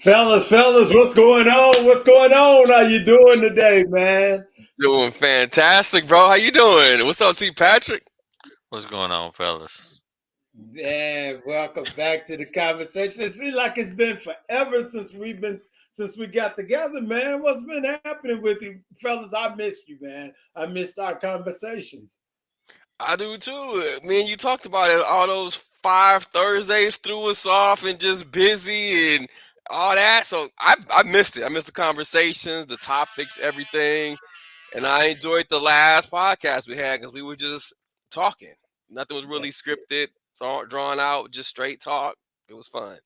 Fellas, what's going on? What's going on? How you doing today, man? Doing fantastic, bro. How you doing? What's up, T. Patrick? What's going on, fellas? Man, welcome back to the conversation. It seems like it's been forever since we got together, man. What's been happening with you, fellas? I missed you, man. I missed our conversations. I do too. Me and you talked about it. All those 5 Thursdays threw us off and just busy and all that. So I missed it. I missed the conversations, the topics, everything. And I enjoyed the last podcast we had because we were just talking. Nothing was really That's it. scripted, drawn out, just straight talk. It was fun.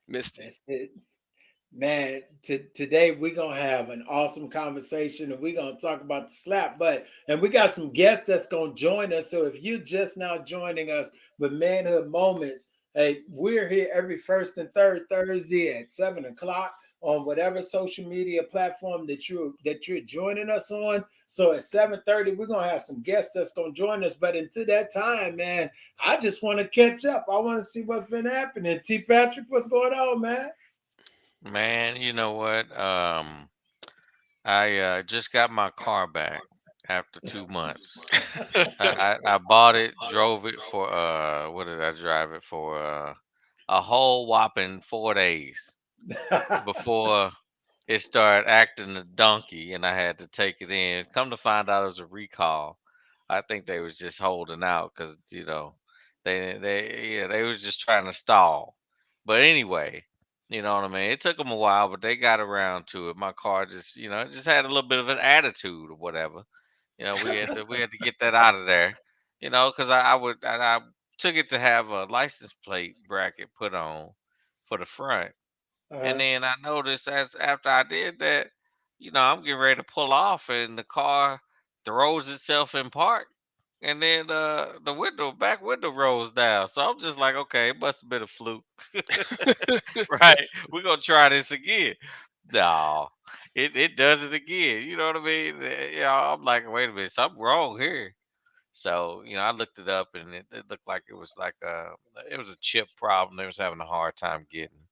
Missed it. That's it. Man, today we're gonna have an awesome conversation and we're gonna talk about the slap butt. And we got some guests that's gonna join us. So if you're just now joining us with Manhood Moments, hey, we're here every first and third Thursday at 7 o'clock on whatever social media platform that you're joining us on. So at 7:30, we're gonna have some guests that's gonna join us. But until that time, man, I just want to catch up. I want to see what's been happening. T. Patrick, what's going on, man? Man, you know what? I just got my car back after 2 months. I bought it, drove it for what did I drive it for? A whole whopping 4 days before it started acting a donkey, and I had to take it in. Come to find out, it was a recall. I think they was just holding out because they was just trying to stall. But anyway, you know what I mean. It took them a while, but they got around to it. My car just it just had a little bit of an attitude or whatever. We had to get that out of there. Because I took it to have a license plate bracket put on for the front, and Uh-huh. then I noticed as after I did that, I'm getting ready to pull off, and the car throws itself in park, and then the back window rolls down. So I'm just like, okay, it must have been a fluke, right? We're gonna try this again. No, it does it again. You know what I mean? I'm like, wait a minute, something wrong here. So I looked it up, and it looked like it was a chip problem. They was having a hard time getting.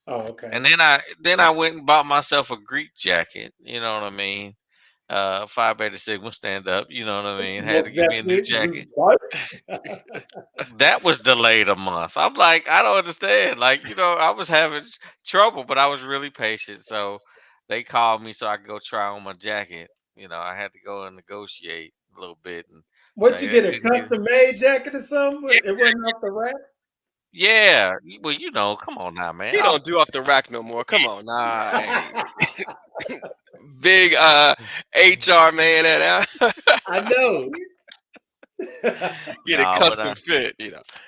Oh, And okay. then I went and bought myself a Greek jacket. You know what I mean? Phi Beta Sigma stand up. You know what I mean? Had to What's give that me a new mean? jacket. What? That was delayed a month. I'm like, I don't understand. Like, I was having trouble, but I was really patient. So they called me so I could go try on my jacket. I had to go and negotiate a little bit, and What you they get a couldn't get. custom made jacket or something? It wasn't off the rack. Yeah, well, come on now, man. He don't do off the rack no more. Come on, nah. Hey. Big HR man I know. get a No, custom fit.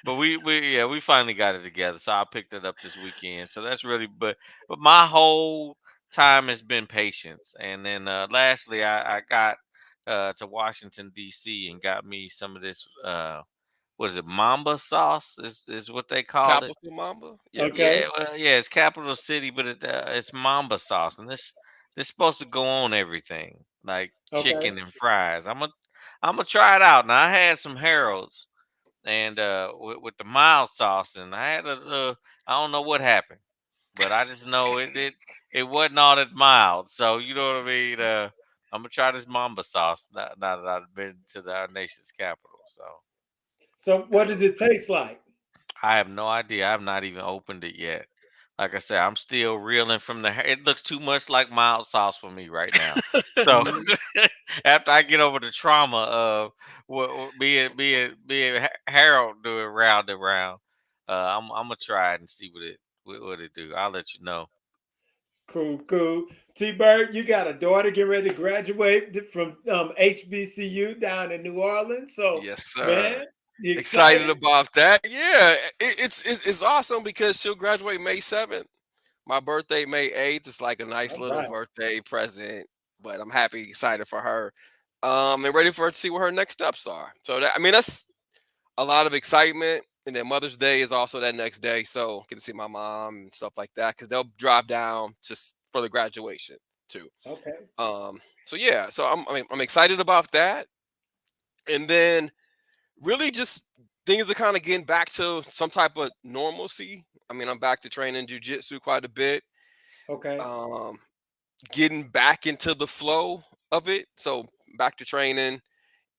but we finally got it together. So I picked it up this weekend. So that's really but my whole time has been patience. And then lastly, I got to Washington D.C. and got me some of this what is it, Mamba sauce is what they call it. Capital Mamba? Yeah. Okay. Yeah, well, yeah, it's capital city, but it's Mamba sauce, and this supposed to go on everything like Okay. chicken and fries. I'm gonna try it out. Now I had some Harold's and with the mild sauce, and I had I don't know what happened. but I just know it wasn't all that mild. So you know what I mean. I'm gonna try this Mamba sauce now that I've been to our nation's capital. So So what does Cool. it taste like? I have no idea. I have not even opened it yet. Like I said, I'm still reeling from the. It looks too much like mild sauce for me right now. So Mhm. after I get over the trauma of what being Harold doing round and round, I'm gonna try it and see what it do. I'll let you know. Cool, cool. T Bird, you got a daughter getting ready to graduate from HBCU down in New Orleans. So, Yes, sir. man, you Excited excited? about that. Yeah, it's awesome because she'll graduate May 7th. My birthday May 8th. It's like a nice All little right. birthday present, but I'm happy, excited for her, and ready for her to see what her next steps are. So that, I mean, that's a lot of excitement. And then Mother's Day is also that next day, so get to see my mom and stuff like that because they'll drive down just for the graduation too. Okay. So yeah, so I mean, I'm excited about that, and then really just things are kind of getting back to some type of normalcy. I mean, I'm back to training jujitsu quite a bit. Okay. Um, Getting back into the flow of it. So back to training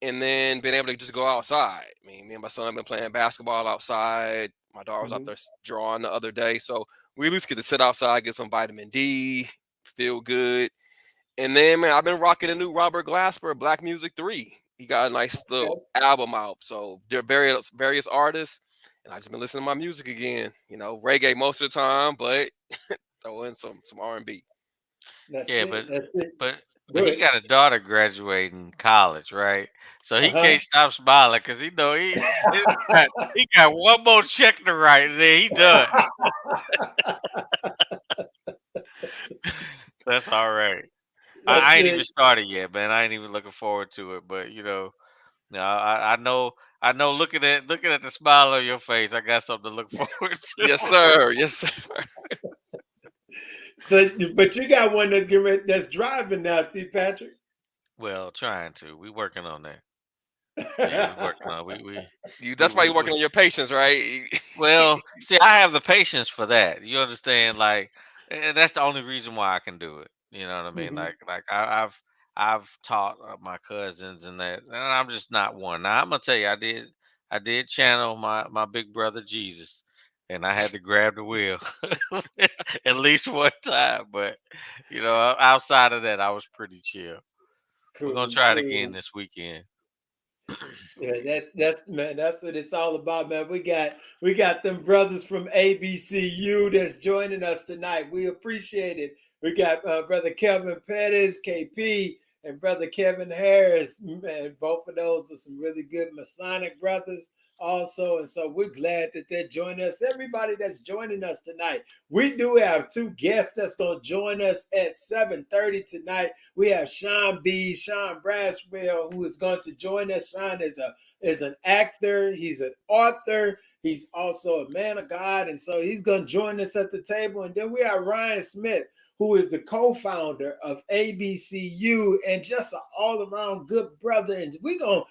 and then being able to just go outside. I mean, me and my son been playing basketball outside. My daughter was out Hmm. there drawing the other day. So we at least get to sit outside, get some vitamin D, feel good. And then, man, I've been rocking a new Robert Glasper, Black Music 3. He got a nice little Okay. album out. So there are various artists. And I just been listening to my music again. You know, reggae most of the time, but throw in some R&B. That's Yeah, it. That's it. but Do he it. got a daughter graduating college, right? So he Uh can't stop smiling because he know he got one more check to write, and then he done. huh. That's all right. I That's ain't even it. started yet, man. I ain't even looking forward to it. But no, I know. Looking at the smile on your face, I got something to look forward to. Yes, sir. Yes, sir. So, but you got one that's getting ready, that's driving now, T. Patrick. Well, trying to. We working on that. Yeah, we working on. That's why you're We working on your patience, right? Well, see, I have the patience for that. You understand? Like, and that's the only reason why I can do it. You know what I mean? Hmm. I've taught my cousins and that, and I'm just not one. Now I'm gonna tell you, I did channel my big brother Jesus, and I had to grab the wheel at least one time. But outside of that, I was pretty chill. We're gonna Cool, try it again cool. this weekend. Yeah, Sweet. that's man, that's what it's all about, man. We got them brothers from ABCU that's joining us tonight. We appreciate it. We got brother Kevin Pettis, KP, and brother Kevin Harris. Man, both of those are some really good Masonic brothers also. And so we're glad that they're joining us. Everybody that's joining us tonight. We do have two guests that's gonna join us at 7:30 tonight. We have Sean Braswell, who is going to join us. Sean is an actor, he's an author, he's also a man of God, and so he's going to join us at the table. And then we have Ryan Smith, who is the co-founder of ABCU and just an all-around good brother. And we're gonna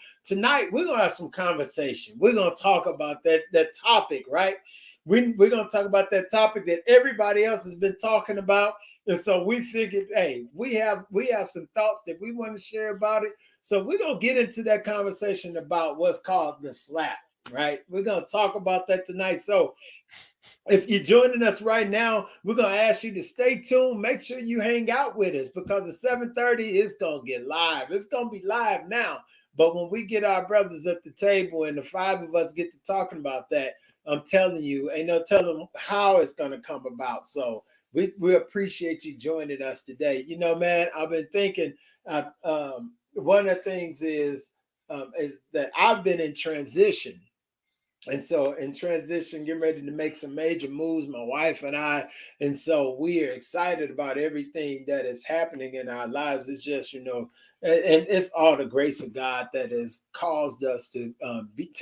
have some conversation. We're gonna talk about that topic, right? We're gonna talk about that topic that everybody else has been talking about. And so we figured, hey, we have some thoughts that we want to share about it. So we're gonna get into that conversation about what's called the slap, right? We're gonna talk about that tonight. So if you're joining us right now, we're gonna ask you to stay tuned. Make sure you hang out with us because at 7:30 it's gonna get live. It's gonna be live now. But when we get our brothers at the table and the five of us get to talking about that, I'm telling you, ain't no telling how it's gonna come about. So we appreciate you joining us today. You know, man, I've been thinking. One of the things is that I've been in transition, and so in transition, getting ready to make some major moves, my wife and I. And so we are excited about everything that is happening in our lives. It's just, and it's all the grace of God that has caused us to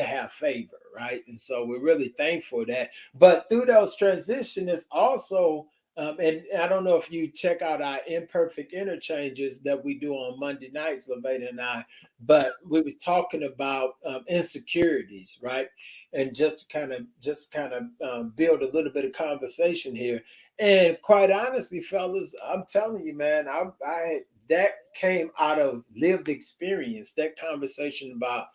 have favor, right? And so we're really thankful for that. But through those transitions, it's also And I don't know if you check out our imperfect interchanges that we do on Monday nights, Levada and I, but we were talking about insecurities, right? And just to kind of build a little bit of conversation here. And quite honestly, fellas, I'm telling you, man, I that came out of lived experience. That conversation about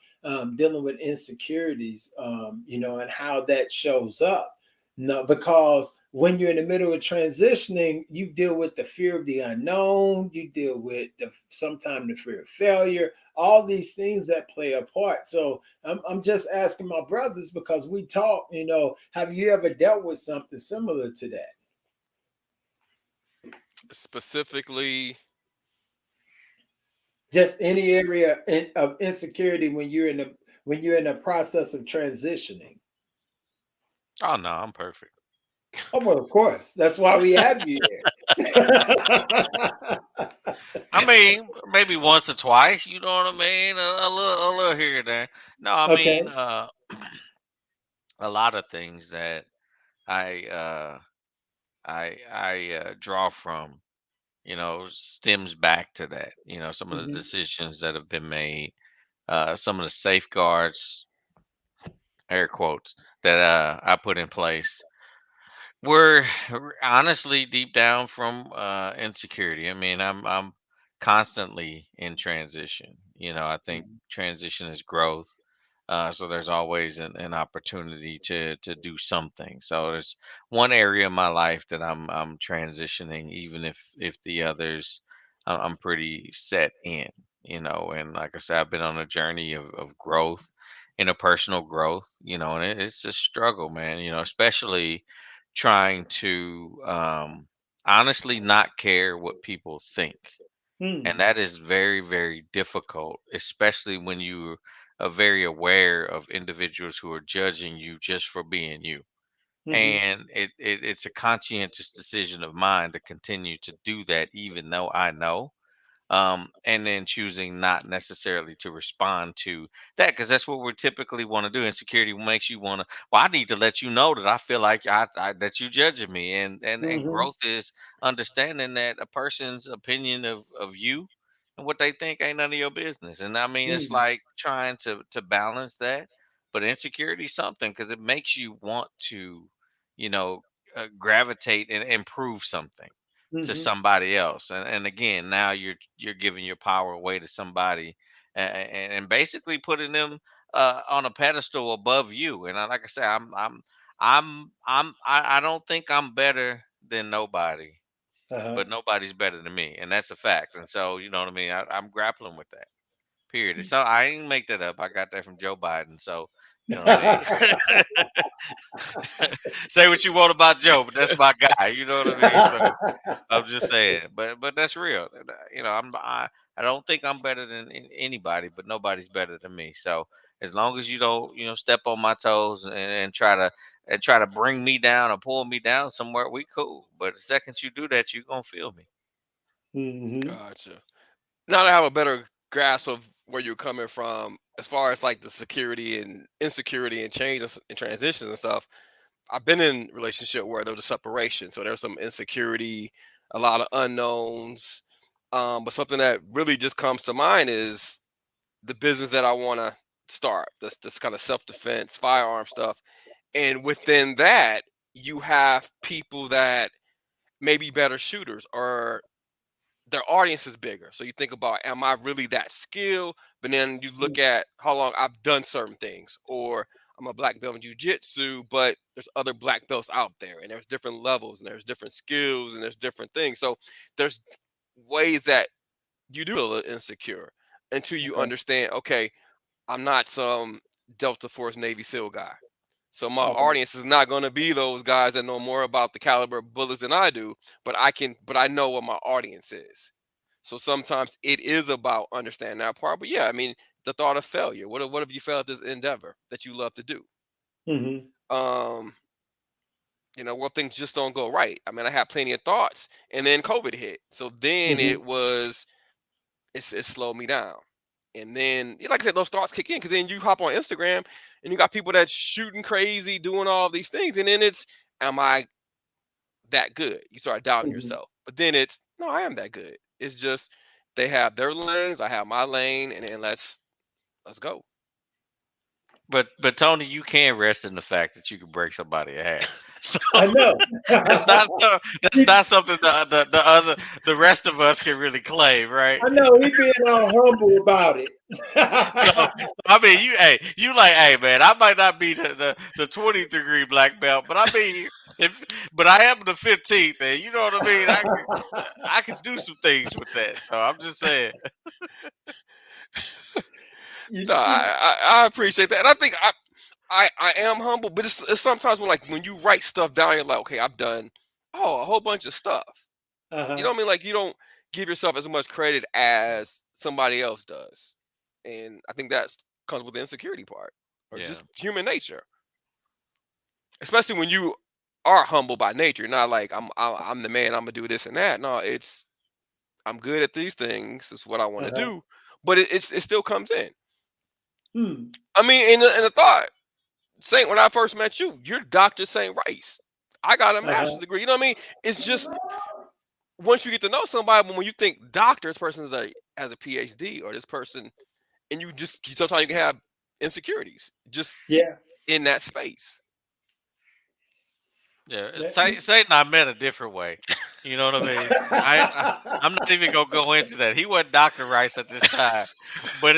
dealing with insecurities, and how that shows up. No, because when you're in the middle of transitioning, you deal with the fear of the unknown, you deal with sometimes the fear of failure, all these things that play a part. So I'm just asking my brothers because we talk, have you ever dealt with something similar to that? Specifically, Just any area of insecurity when you're in a process of transitioning. Oh no, I'm perfect. Oh, well, of course. That's why we have you here. I mean, maybe once or twice. You know what I mean? A little here and there. No, I mean, Okay. a lot of things that I draw from, stems back to that. Some of the Hmm. decisions that have been made, some of the safeguards, air quotes, that I put in place were honestly deep down from insecurity. I mean, I'm constantly in transition. I think transition is growth. So there's always an opportunity to do something. So there's one area of my life that I'm transitioning, even if the others I'm pretty set in. And like I said, I've been on a journey of growth, interpersonal growth. And it's a struggle, man. Especially trying to honestly not care what people think. And Hmm. that is very, very difficult, especially when you are very aware of individuals who are judging you just for being you. Hmm. And it's a conscientious decision of mine to continue to do that, even though I know, and then choosing not necessarily to respond to that, because that's what we typically want to do. Insecurity makes you want to, well, I need to let you know that I feel like that you judging me. And Hmm. growth is understanding that a person's opinion of you and what they think ain't none of your business. And I mean, it's Hmm. like trying to balance that. But insecurity is something, because it makes you want to, you know gravitate and improve something to Hmm. somebody else. And again, now you're giving your power away to somebody, and basically putting them on a pedestal above you. And like I said, I don't think I'm better than nobody, Uh-huh. but nobody's better than me, and that's a fact. And so, you know what I mean, I'm grappling with that. Period. So I didn't make that up. I got that from Joe Biden. So, you know what I mean. Say what you want about Joe, but that's my guy. You know what I mean. So I'm just saying, but that's real. And, I don't think I'm better than anybody, but nobody's better than me. So as long as you don't, step on my toes and try to bring me down or pull me down somewhere, we cool. But the second you do that, you gonna feel me. Hmm. gotcha. Now that I have a better grasp of where you're coming from, as far as like the security and insecurity and change and transitions and stuff, I've been in a relationship where there was a separation, so there's some insecurity, a lot of unknowns. But something that really just comes to mind is the business that I want to start. This kind of self defense, firearm stuff, and within that, you have people that may be better shooters, or their audience is bigger. So you think about, am I really that skilled? But then you look at how long I've done certain things, or I'm a black belt in jujitsu, but there's other black belts out there, and there's different levels, and there's different skills, and there's different things. So there's ways that you do feel insecure until you Okay. understand, okay, I'm not some Delta Force Navy SEAL guy. So my Okay. audience is not going to be those guys that know more about the caliber of bullets than I do, but I know what my audience is. So sometimes it is about understanding that part. But yeah, I mean, the thought of failure. What if you fail at this endeavor that you love to do? Hmm. Um, what things just don't go right. I mean, I had plenty of thoughts, and then COVID hit. So then Hmm. it slowed me down. And then, like I said, those thoughts kick in, because then you hop on Instagram and you got people that's shooting crazy, doing all these things, and then it's, am I that good. You start doubting Mhm. yourself. But then it's no, I am that good. It's just they have their lanes, I have my lane, and then let's go. But Tony, you can rest in the fact that you can break somebody in half. So I know. that's not something the other the rest of us can really claim, right? I know he being all humble about it. So I mean, you like, hey man, I might not be the 20th degree black belt, but I mean, if but I am the 15th, and you know what I mean. I can do some things with that. So I'm just saying, No, you, you, I appreciate that, and I think I am humble, but it's sometimes when you write stuff down, you're like, okay, I've done a whole bunch of stuff. You uh-huh. know what I mean? Like you don't give yourself as much credit as somebody else does, and I think that comes with the insecurity part or yeah, just human nature, especially when you are humble by nature. Not like I'm the man. I'm gonna do this and that. No, it's I'm good at these things. It's what I want to Uh-huh. do, but it still comes in. Hmm. I mean, in the thought, Saint, when I first met you, you're Dr. Saint Rice. I got a master's Uh-huh. degree. You know what I mean? It's just once you get to know somebody, when you think doctor, this person has a PhD, or this person, and sometimes you can have insecurities just Yeah. in that space. yeah. That- Satan, I met a different way. You know what I mean? I'm not even gonna go into that. He wasn't Doctor Rice at this time, but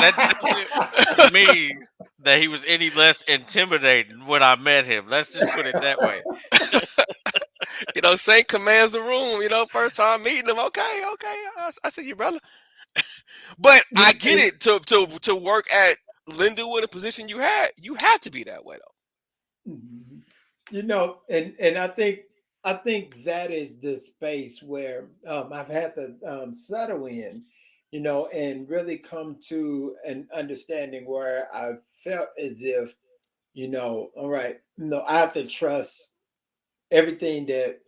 that doesn't mean that he was any less intimidating when I met him. Let's just put it that way. Saint commands the room. First time meeting him. Okay, okay, I see you, brother. But I you- get it. To work at Lindenwood, a position you had to be that way though. Mhm. And I think that is the space where I've had to settle in, and really come to an understanding where I felt as if, all right, I have to trust everything that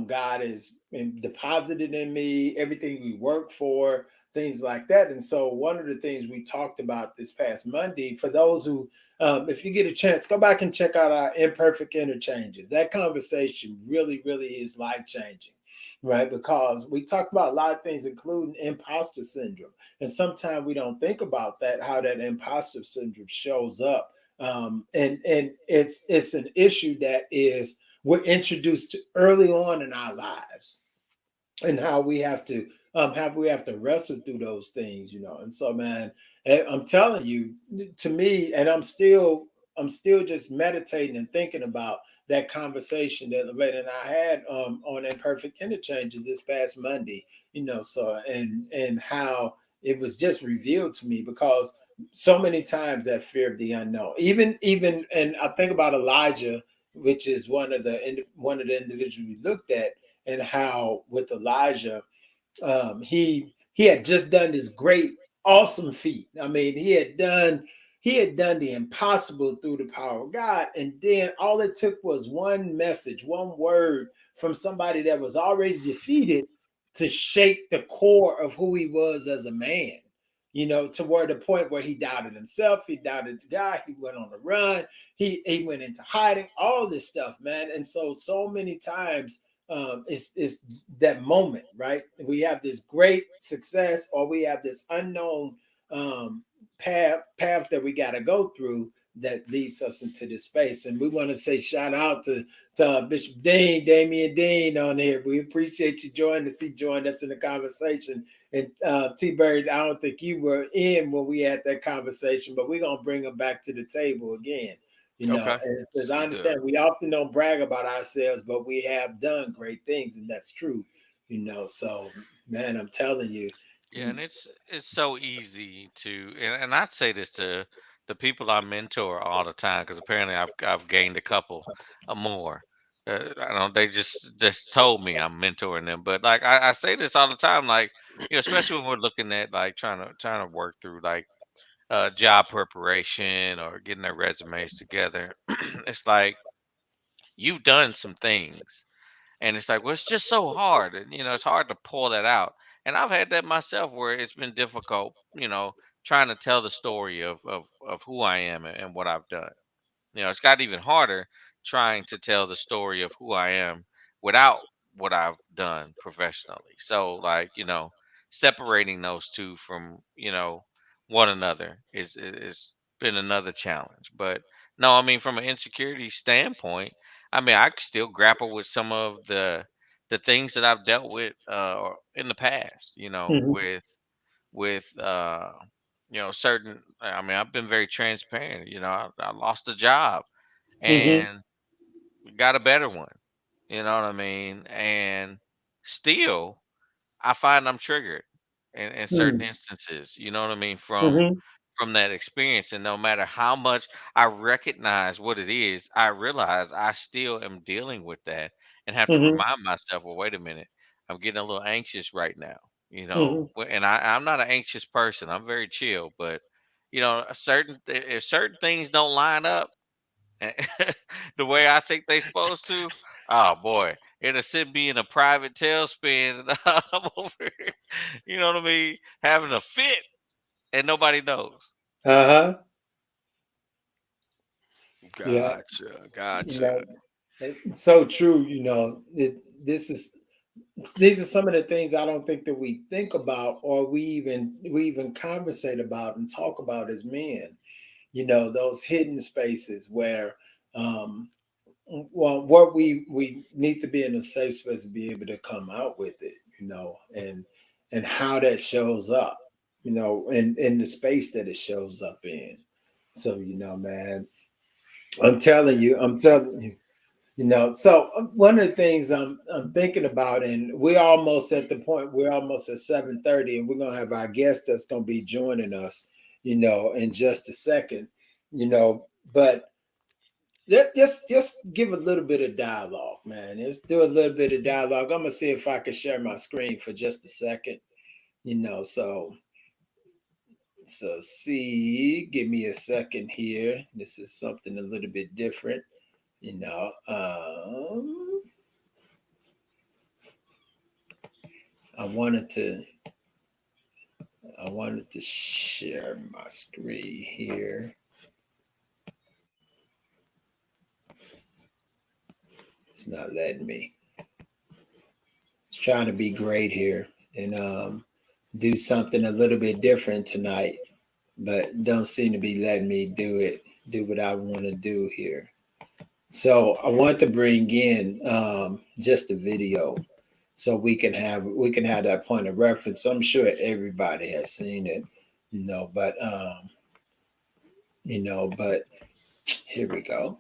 God has deposited in me, everything we work for, things like that. And so, one of the things we talked about this past Monday, for those who, if you get a chance, go back and check out our imperfect interchanges. That conversation really, really is life changing. Right, because we talked about a lot of things, including imposter syndrome, and sometimes we don't think about that, how that imposter syndrome shows up, and it's an issue that is we're introduced to early on in our lives, and how we have to wrestle through those things, and so, man, I'm telling you, to me, and I'm still just meditating and thinking about that conversation that Loretta and I had on imperfect interchanges this past Monday, so, and how it was just revealed to me, because so many times that fear of the unknown, even and I think about Elijah, which is one of the individuals we looked at, and how with Elijah, he had just done this great, awesome feat. I mean, he had done the impossible through the power of God, and then all it took was one message, one word from somebody that was already defeated to shake the core of who he was as a man. To where the point where he doubted himself, he doubted God, he went on the run, he went into hiding, all this stuff, man. And so many times, it's that moment, right? We have this great success, or we have this unknown path that we got to go through that leads us into this space. And we want to say shout out to Bishop Dean, Damian Dean on here. We appreciate you joining us. He joined us in the conversation. And T Bird, I don't think you were in when we had that conversation, but we're gonna bring him back to the table again. Okay, And as I sweet deal. understand, we often don't brag about ourselves, but we have done great things, and that's true. So, man, I'm telling you. Yeah, and it's so easy to, and I'd say this to the people I mentor all the time, because apparently I've gained a couple more. I don't. They just told me I'm mentoring them, but like I say this all the time, like especially when we're looking at like trying to work through like job preparation or getting their resumes together. It's like you've done some things, and it's like, well, it's just so hard, and it's hard to pull that out. And I've had that myself, where it's been difficult, trying to tell the story of who I am and what I've done. It's got even harder trying to tell the story of who I am without what I've done professionally. So like, separating those two from, one another is been another challenge. But no, I mean, from an insecurity standpoint, I mean, I still grapple with some of the things that I've dealt with in the past, Hmm. with certain, I mean, I've been very transparent. I lost a job Hmm. and got a better one. You know what I mean? And still, I find I'm triggered in certain instances. You know what I mean? Hmm. From that experience, and no matter how much I recognize what it is, I realize I still am dealing with that, and have to Hmm. remind myself, well, wait a minute, I'm getting a little anxious right now. Hmm. And I'm not an anxious person. I'm very chill, but if certain things don't line up the way I think they supposed to, oh boy, it'll send me in a private tailspin, and I'm over here, you know what I mean, having a fit, and nobody knows. Uh-huh. Yeah. Gotcha, You gotcha. know, it's so true. This is these are some of the things I don't think that we think about, or we even conversate about and talk about as men. Those hidden spaces where, um, well, what we need to be in a safe space to be able to come out with it. And how that shows up. In the space that it shows up in. So man, I'm telling you. So one of the things I'm thinking about, and we're almost at the point, we're almost at 7:30, and we're gonna have our guest that's gonna be joining us, in just a second, but just give a little bit of dialogue, man. Let's do a little bit of dialogue. I'm gonna see if I can share my screen for just a second, so see, give me a second here. This is something a little bit different, you know. I wanted to I wanted to share my screen here. It's not letting me. It's trying to be great here and do something a little bit different tonight, but don't seem to be letting me do what I want to do here. So I want to bring in just a video so we can have that point of reference. I'm sure everybody has seen it, but here we go.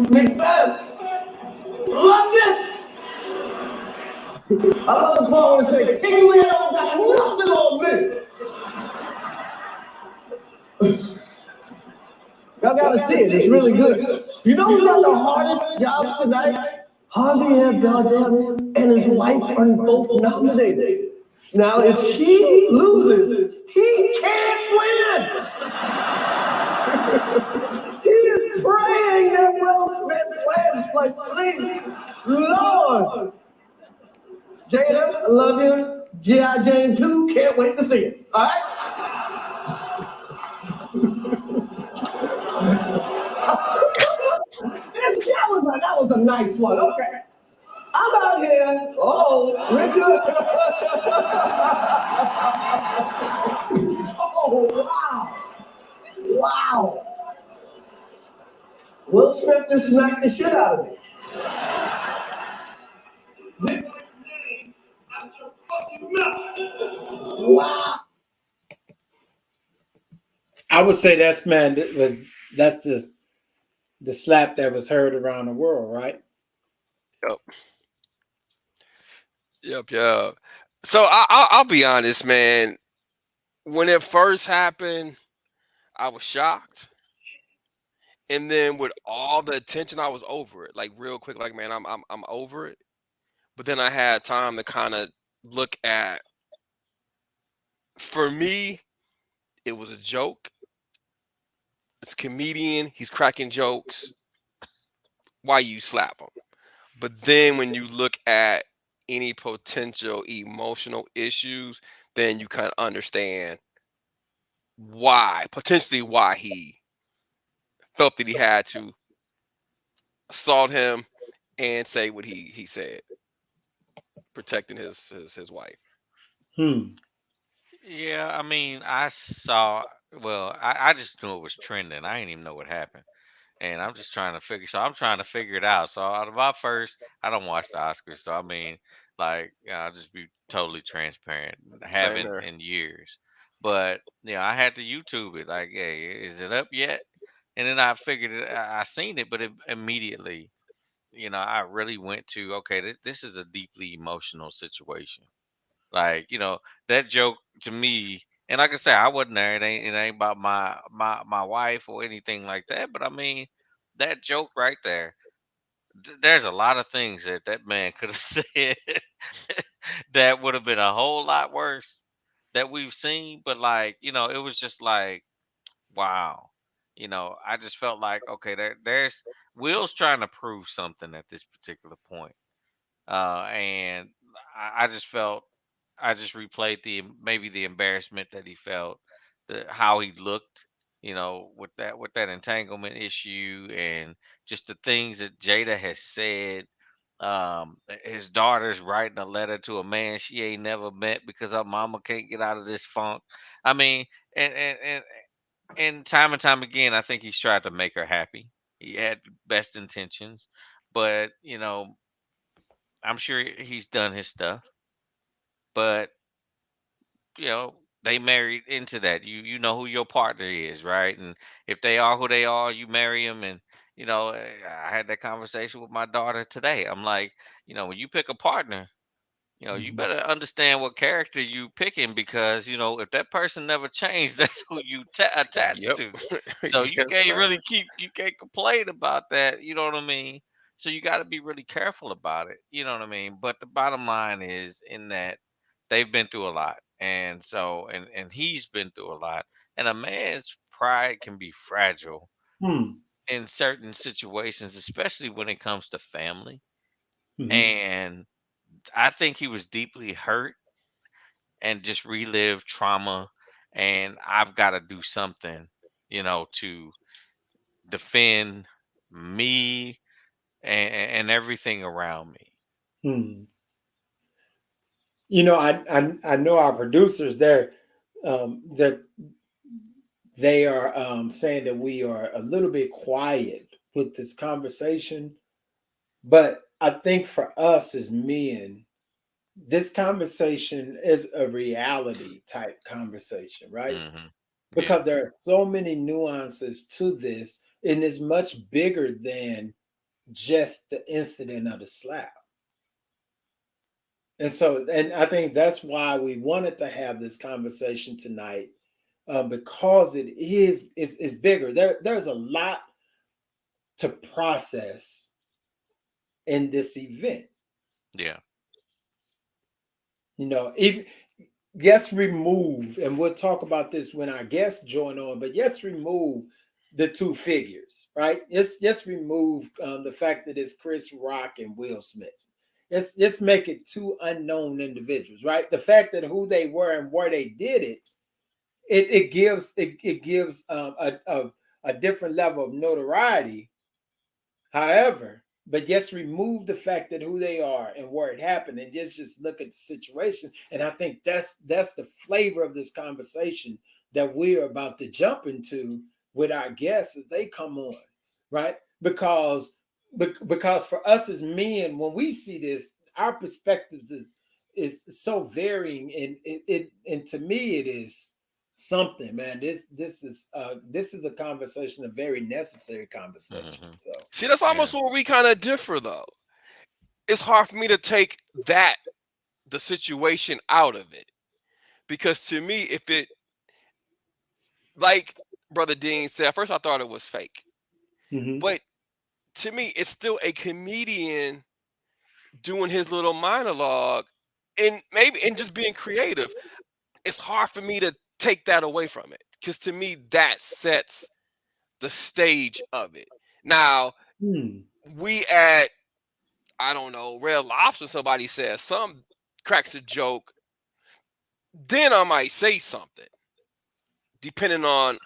Macbeth, love this. I love the part where it say, King Lear got nothing on me. Y'all gotta see it. It's really good. You know who's got the hardest job tonight? Harvey F. Dardenne and his wife are both nominated. Now, if she loses, he can't win. He is praying that Will Smith wins. Like, please, Lord. Jada, I love you. G.I. Jane 2, can't wait to see it. All right? That was a nice one. Okay. I'm out here. Oh, Richard. Oh, wow. Wow. Will Smith just smacked the shit out of me. Wow. I would say that's the slap that was heard around the world, right? Yep, yep, yep. So I'll be honest, man. When it first happened, I was shocked, and then with all the attention, I was over it. Like real quick, like man, I'm over it. But then I had time to kind of look at. For me, it was a joke. It's a comedian. He's cracking jokes. Why you slap him? But then when you look at any potential emotional issues, then you kind of understand why, potentially why he felt that he had to assault him and say what he said, protecting his wife. Hmm. Yeah, I mean, I saw. Well, I just knew it was trending. I didn't even know what happened, and I'm just trying to figure. So I'm trying to figure it out. So out of my first, I don't watch the Oscars. So I mean, like, I'll just be totally transparent. I Same haven't here. in years, but yeah, I had to YouTube it. Like, hey, is it up yet? And then I figured it. I seen it, but immediately, I really went to, okay, this is a deeply emotional situation. Like, that joke to me, and like I said, I wasn't there. It ain't about my wife or anything like that. But I mean, that joke right there. There's a lot of things that man could have said that would have been a whole lot worse that we've seen. But like, it was just like, wow. I just felt like, okay, there's Will's trying to prove something at this particular point. And I just felt, I just replayed maybe the embarrassment that he felt, the how he looked, with that entanglement issue, and just the things that Jada has said. His daughter's writing a letter to a man she ain't never met because her mama can't get out of this funk. I mean, and time again, I think he's tried to make her happy. He had best intentions, but I'm sure he's done his stuff, but they married into that. You know who your partner is, right? And if they are who they are, you marry them. And I had that conversation with my daughter today. I'm like, when you pick a partner, you Mhm. better understand what character you picking, because if that person never changed, that's who you attached Yep. to. So you Yes, can't sir. really you can't complain about that. You know what I mean? So you got to be really careful about it. You know what I mean? But the bottom line is, in that they've been through a lot, and so and he's been through a lot, and a man's pride can be fragile Hmm. in certain situations, especially when it comes to family. Mhm. And I think he was deeply hurt and just relive trauma, and I've got to do something, to defend me and everything around me. Hmm. I know our producers there, that they are saying that we are a little bit quiet with this conversation, but I think for us as men, this conversation is a reality type conversation, right? Hmm. Yeah. Because there are so many nuances to this, and it's much bigger than just the incident of the slap. And I think that's why we wanted to have this conversation tonight, because it's bigger. There's a lot to process in this event. Yeah. Even yes, remove, and we'll talk about this when our guests join on. But yes, remove the two figures, right? Yes, remove the fact that it's Chris Rock and Will Smith. Let's make it two unknown individuals, right? The fact that who they were and where they did it, it gives a different level of notoriety. However, but just remove the fact that who they are and where it happened, and just look at the situation. And I think that's the flavor of this conversation that we're about to jump into with our guests as they come on, right? Because for us as men, when we see this, our perspectives is so varying, and and to me it is something, man. This is a conversation, a very necessary conversation. Hmm. So See, that's Yeah. almost where we kind of differ, though. It's hard for me to take that the situation out of it, because to me, if it, like Brother Dean said, at first I thought it was fake, mhm. but to me, it's still a comedian doing his little monologue, and maybe and just being creative. It's hard for me to take that away from it, because to me that sets the stage of it. Now Hmm. we at I don't know, Red Lobster, somebody says some cracks a joke, then I might say something, depending on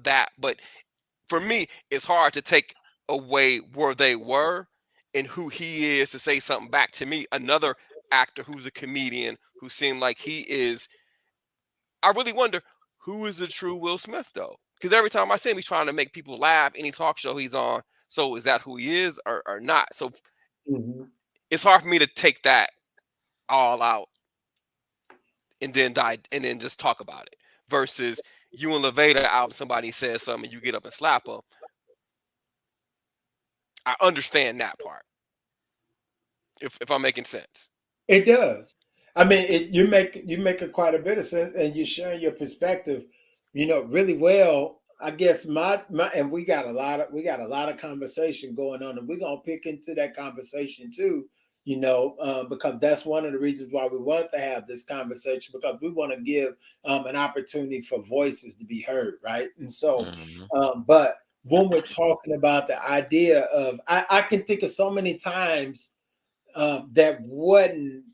that. But for me, it's hard to take away where they were and who he is to say something back to me. Another actor who's a comedian who seemed like he is. I really wonder who is the true Will Smith though, because every time I see him, he's trying to make people laugh. Any talk show he's on. So is that who he is or not? So Mhm. it's hard for me to take that all out and then die and then just talk about it versus you and Levada out and somebody says something and you get up and slap them. I understand that part if I'm making sense. It does. I mean, you make it quite a bit of sense, and you're sharing your perspective, really well. I guess my and we got a lot of conversation going on, and we're gonna pick into that conversation too. Because that's one of the reasons why we want to have this conversation because we want to give an opportunity for voices to be heard, right? And so, Hmm. but when we're talking about the idea of, I can think of so many times that wasn't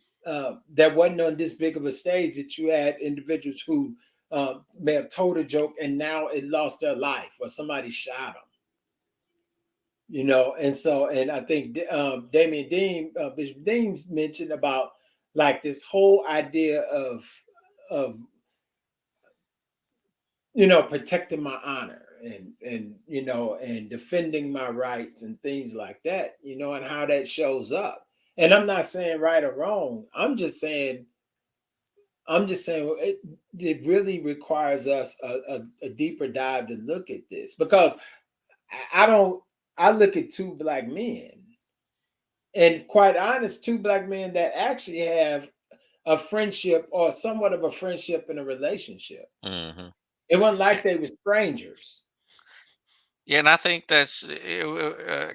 on this big of a stage that you had individuals who may have told a joke and now it lost their life or somebody shot them. And so and I think Damian Dean, Bishop Dean's mentioned about like this whole idea of protecting my honor and defending my rights and things like that, and how that shows up. And I'm not saying right or wrong. I'm just saying it really requires us a deeper dive to look at this because I don't I look at two black men and quite honest, two black men that actually have a friendship or somewhat of a friendship and a relationship. Hmm. It wasn't like they were strangers. Yeah, and I think that's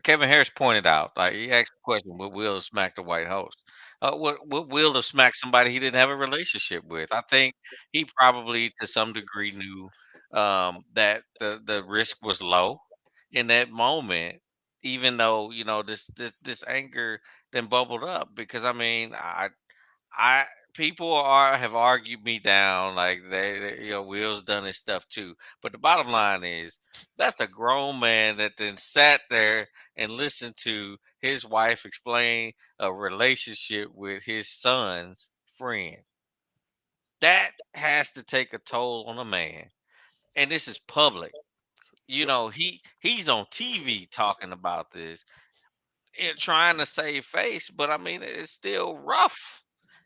Kevin Harris pointed out. Like he asked the question, "What will smack the white host? What will have smacked somebody he didn't have a relationship with?" I think he probably, to some degree, knew that the risk was low in that moment, even though this anger then bubbled up. Because I mean, I people are have argued me down like Will's done his stuff too. But the bottom line is that's a grown man that then sat there and listened to his wife explain a relationship with his son's friend. That has to take a toll on a man. And this is public. He's on TV talking about this and trying to save face, but I mean, it's still rough.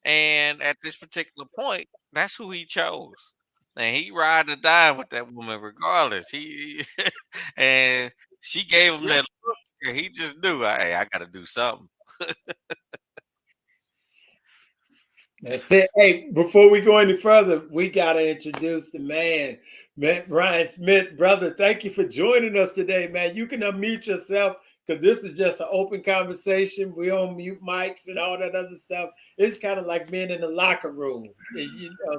And at this particular point, that's who he chose. And he ride or die with that woman regardless. He and she gave him that look, and he just knew, hey, I got to do something. That's it. Hey, before we go any further, we gotta introduce the man, Ryan Smith, brother. Thank you for joining us today, man. You can unmute yourself because this is just an open conversation. We on mute mics and all that other stuff. It's kind of like being in the locker room,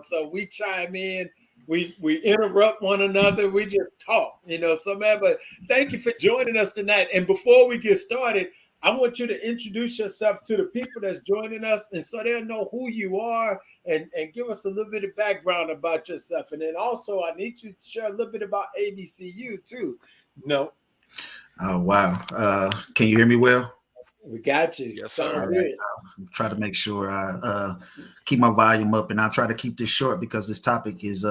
so we chime in, we interrupt one another, we just talk. So man, but thank you for joining us tonight. And before we get started, I want you to introduce yourself to the people that's joining us, and so they'll know who you are, and give us a little bit of background about yourself. And then also, I need you to share a little bit about ABCU too. No, Oh wow! Can you hear me well? we got you. Yes, Sound All sir. right. good. Try to make sure I keep my volume up, and I'll try to keep this short because this topic is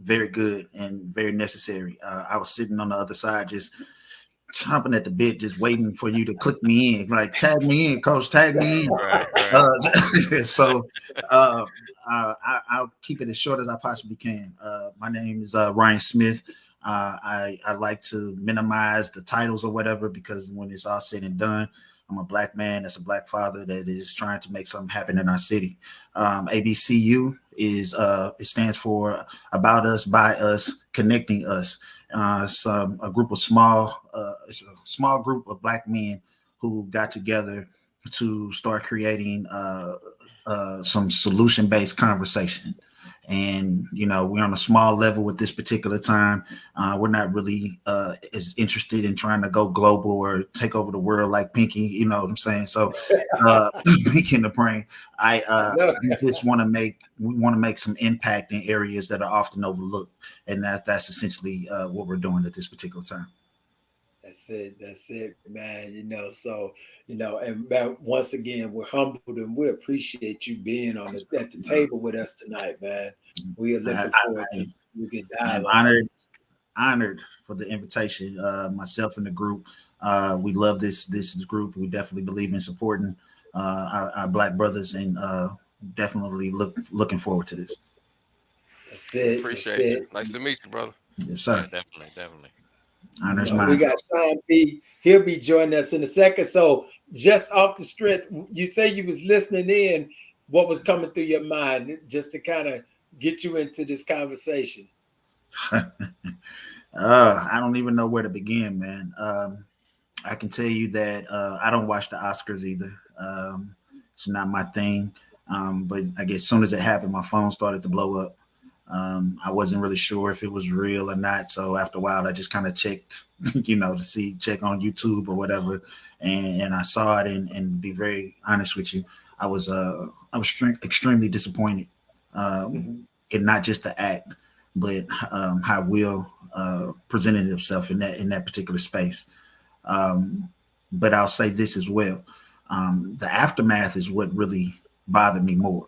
very good and very necessary. I was sitting on the other side, just chomping at the bit, just waiting for you to click me in, like tag me in, coach, tag me in. Right, right. So I'll keep it as short as I possibly can. My name is Ryan Smith. I like to minimize the titles or whatever because when it's all said and done, I'm a black man that's a black father that is trying to make something happen in our city. ABCU is it stands for About Us, By Us, Connecting Us. It's a group of it's a small group of black men who got together to start creating some solution-based conversation. And we're on a small level at this particular time. We're not really as interested in trying to go global or take over the world like Pinky. You know what I'm saying? So, Pinky and the Brain, we just want to make some impact in areas that are often overlooked, and that's essentially what we're doing at this particular time. That's it, man. So and once again, we're humbled and we appreciate you being at the table with us tonight, man. We are looking forward to some good I am dialogue. honored for the invitation. Myself and the group, we love this group. We definitely believe in supporting our Black brothers, and definitely looking forward to this. That's it. Appreciate you. Nice to meet you, brother. Yes, sir. Yeah, definitely. Honor's mine. We got Sean B. He'll be joining us in a second. So just off the strength, you say you was listening in. What was coming through your mind just to kind of get you into this conversation? I don't even know where to begin, man. I can tell you that I don't watch the Oscars either. It's not my thing. But I guess as soon as it happened, my phone started to blow up. I wasn't really sure if it was real or not. So after a while, I just kind of checked, to check on YouTube or whatever. And I saw it, and to be very honest with you, I was extremely disappointed. And not just the act, but how Will presented himself in that particular space. But I'll say this as well. The aftermath is what really bothered me more.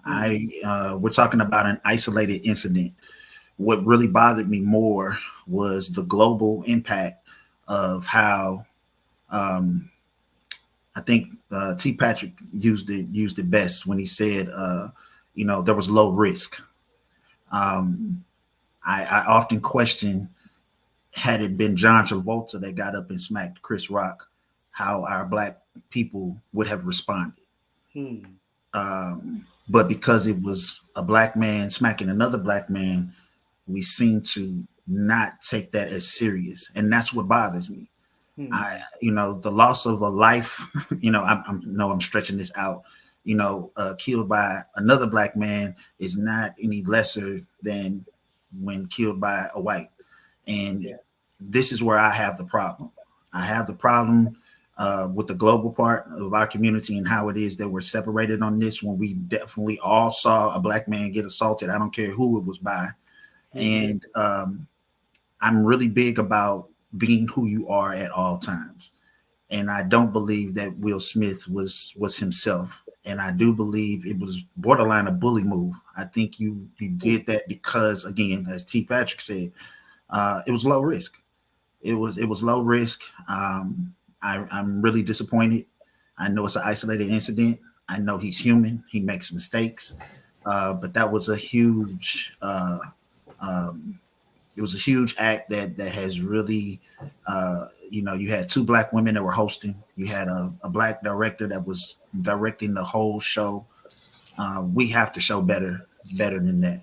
We're talking about an isolated incident. What really bothered me more was the global impact of how I think T. Patrick used it best when he said, there was low risk. I often question, had it been John Travolta that got up and smacked Chris Rock, how our Black people would have responded. But because it was a Black man smacking another Black man, we seem to not take that as serious. And that's what bothers me. The loss of a life, I'm stretching this out, killed by another Black man is not any lesser than when killed by a white. And this is where I have the problem. I have the problem with the global part of our community and how it is that we're separated on this, when we definitely all saw a Black man get assaulted. I don't care who it was by. And I'm really big about being who you are at all times. And I don't believe that Will Smith was himself. And I do believe it was borderline a bully move. I think you did that because, again, as T. Patrick said, it was low risk. It was low risk. I'm really disappointed. I know it's an isolated incident. I know he's human. He makes mistakes. But that was a huge it was a huge act that has really, you had two Black women that were hosting. You had a Black director that was directing the whole show. We have to show better than that.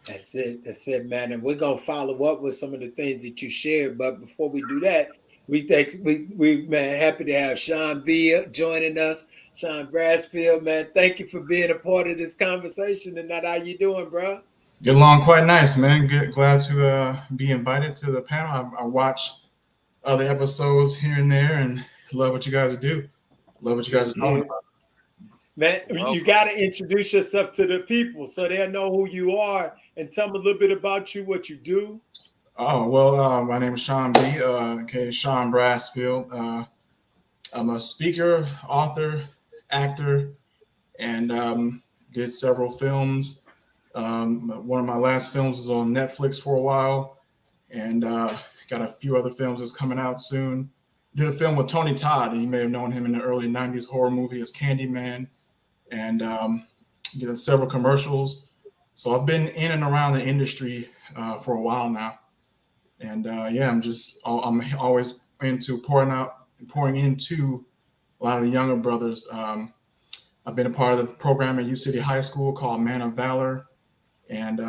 That's it, man. And we're gonna follow up with some of the things that you shared. But before we do that, we man happy to have Sean B joining us. Sean Brassfield, man, thank you for being a part of this conversation tonight. How you doing, bro? Get along quite nice, man. Glad to be invited to the panel. I watch other episodes here and there, and love what you guys do. Love what you guys are talking about. Man, you got to introduce yourself to the people so they'll know who you are, and tell them a little bit about you, what you do. Oh, well, my name is Sean B. Sean Brassfield. I'm a speaker, author, actor, and did several films. One of my last films was on Netflix for a while, and got a few other films that's coming out soon. Did a film with Tony Todd, and you may have known him in the early 90s horror movie as Candyman, and did several commercials. So I've been in and around the industry for a while now. And I'm always into pouring into a lot of the younger brothers. I've been a part of the program at U City High School called Man of Valor, and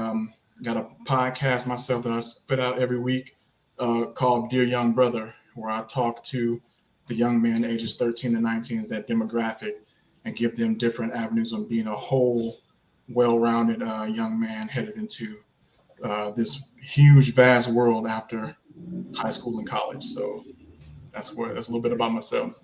got a podcast myself that I spit out every week called Dear Young Brother, where I talk to the young men ages 13 to 19, that demographic, and give them different avenues on being a whole well-rounded young man headed into this huge, vast world after high school and college. So that's a little bit about myself.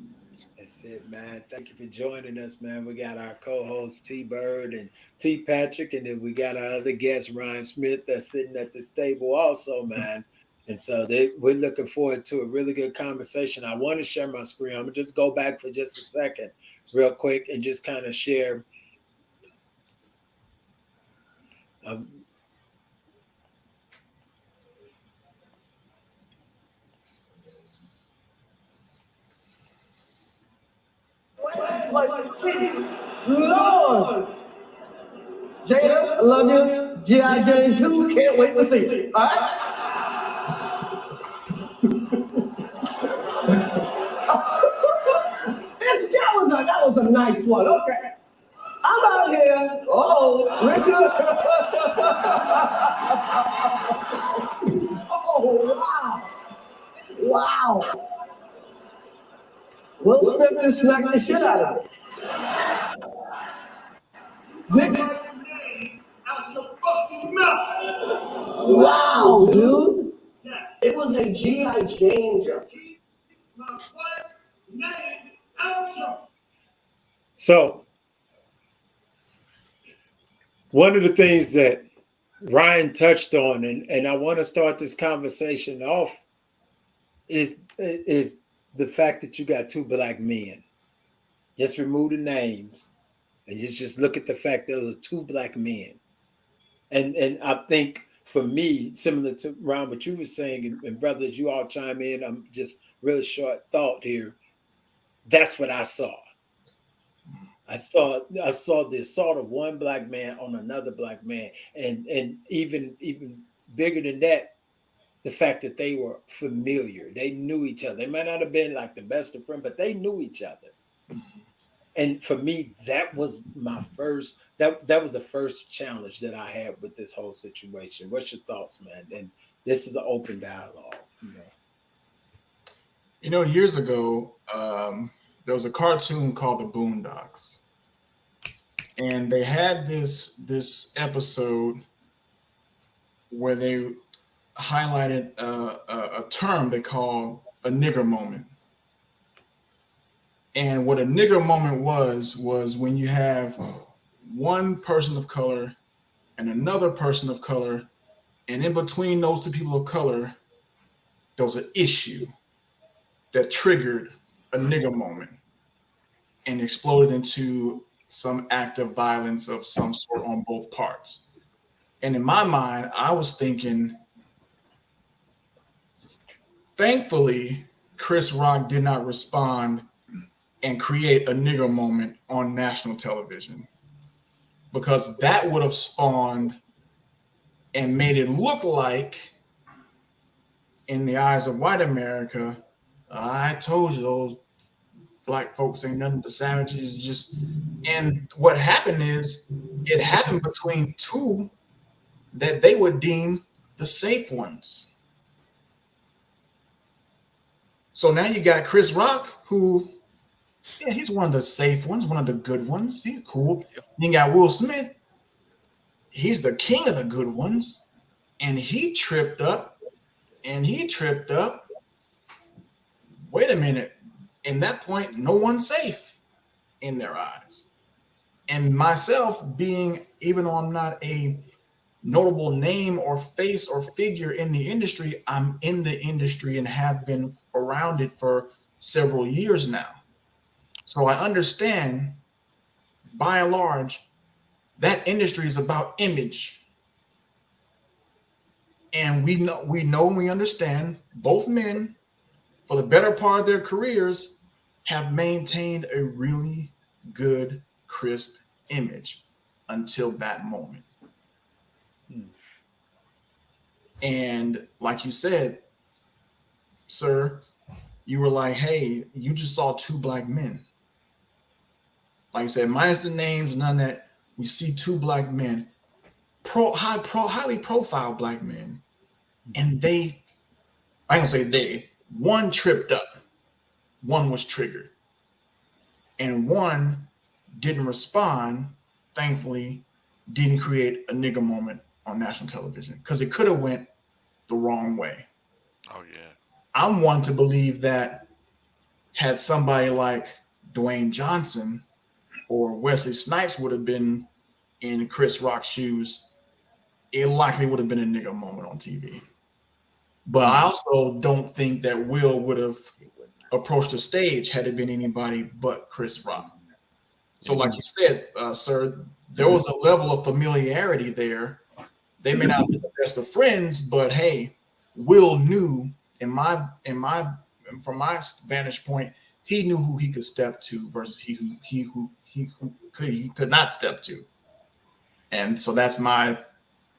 That's it, man. Thank you for joining us, man. We got our co-host T Bird and T Patrick, and then we got our other guest Ryan Smith that's sitting at this table also, man. And so we're looking forward to a really good conversation. I want to share my screen. I'm gonna just go back for just a second, real quick, and just kind of share. Lord, Jada, I love you. G.I. Jane 2, can't wait to see it. All right? That was a nice one. Okay. I'm out here. Oh, Richard. Oh, wow. Wow. Will Smith just smacked the shit out of it. Nick. Out your fucking mouth. Wow, dude. It was a G.I. Jane joke. My wife's name out your. So, one of the things that Ryan touched on, and I want to start this conversation off, is the fact that you got two black men. Just remove the names, and just look at the fact that those are two black men. And I think for me, similar to Ron, what you were saying, and brothers, you all chime in. I'm just really short thought here. That's what I saw. I saw the assault of one black man on another black man, and even bigger than that, the fact that they were familiar. They knew each other. They might not have been like the best of friends, but they knew each other. And for me, that was my first. That was the first challenge that I had with this whole situation. What's your thoughts, man? And this is an open dialogue. Years ago, there was a cartoon called The Boondocks, and they had this episode where they highlighted a term they call a nigger moment. And what a nigger moment was when you have one person of color and another person of color, and in between those two people of color, there was an issue that triggered a nigger moment and exploded into some act of violence of some sort on both parts. And in my mind, I was thinking, thankfully, Chris Rock did not respond and create a nigger moment on national television, because that would have spawned and made it look like, in the eyes of white America, I told you those black folks ain't nothing but savages. And what happened is, it happened between two that they would deem the safe ones. So now you got Chris Rock, who, yeah, he's one of the safe ones, one of the good ones. He's cool. Then you got Will Smith. He's the king of the good ones. And he tripped up. Wait a minute. In that point, no one's safe in their eyes. And myself being, even though I'm not a notable name or face or figure in the industry, I'm in the industry and have been around it for several years now. So I understand, by and large, that industry is about image. And we understand both men, for the better part of their careers, have maintained a really good, crisp image until that moment. And like you said, sir, you were like, hey, you just saw two black men. Like you said, minus the names, none of that. We see two black men, highly profile black men. And I ain't gonna say one tripped up, one was triggered. And one didn't respond, thankfully, didn't create a nigga moment on national television because it could have went the wrong way. Oh yeah. I'm one to believe that had somebody like Dwayne Johnson or Wesley Snipes would have been in Chris Rock's shoes, it likely would have been a nigga moment on TV. But I also don't think that Will would have approached the stage had it been anybody but Chris Rock. So, like you said, sir, there was a level of familiarity there. They may not be the best of friends, but hey, Will knew from my vantage point, he knew who he could step to versus he could not step to. And so that's my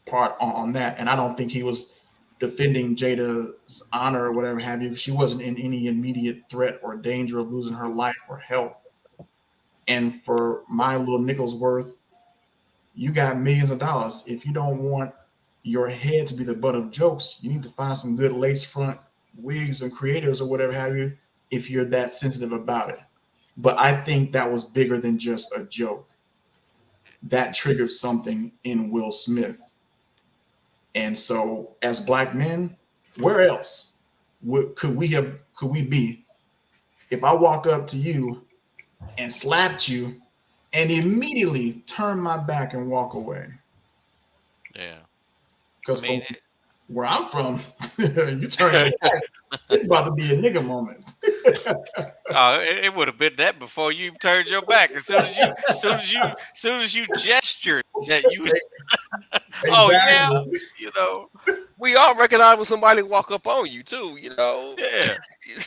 part on that. And I don't think he was defending Jada's honor or whatever have you. She wasn't in any immediate threat or danger of losing her life or health. And for my little nickel's worth, you got millions of dollars. If you don't want your head to be the butt of jokes, you need to find some good lace front wigs and creators or whatever have you if you're that sensitive about it. But I think that was bigger than just a joke. That triggered something in Will Smith. And so as black men, where else could we be if I walk up to you and slapped you and immediately turn my back and walk away? Yeah. Because I mean, from where I'm from, you turn your back, it's about to be a nigga moment. it would have been that before you turned your back. As soon as you gestured that you was, oh yeah, Exactly. you know, We all recognize when somebody walk up on you too. You know. yeah,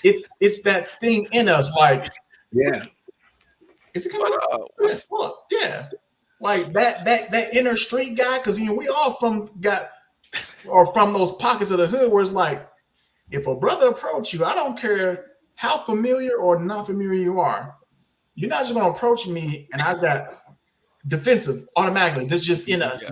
It's that thing in us, like, Yeah. is it coming? What's Yeah. Like that inner street guy, because we all from those pockets of the hood where it's like, if a brother approach you, I don't care how familiar or not familiar you are, you're not just gonna approach me and I got defensive automatically. This is just in us.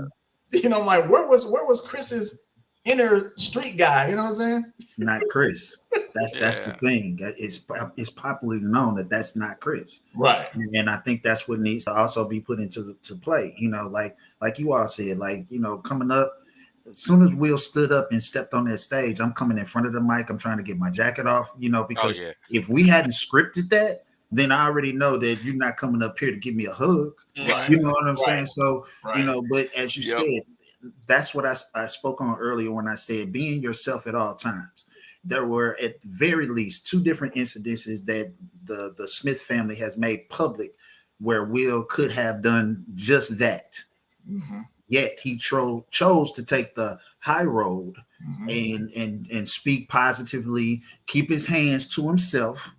I'm like, where was Chris's inner street guy? You know what I'm saying? It's not Chris. That's the thing. It's popularly known that that's not Chris. Right. And I think that's what needs to also be put into to play. Like you all said, coming up, as soon as Will stood up and stepped on that stage, I'm coming in front of the mic. I'm trying to get my jacket off, because if we hadn't scripted that, then I already know that you're not coming up here to give me a hug. Right. You know what I'm saying? So, right. But as you said, that's what I spoke on earlier when I said being yourself at all times. There were at the very least 2 different incidences that the Smith family has made public where Will could have done just that. Mm-hmm. Yet he chose to take the high road and speak positively, keep his hands to himself,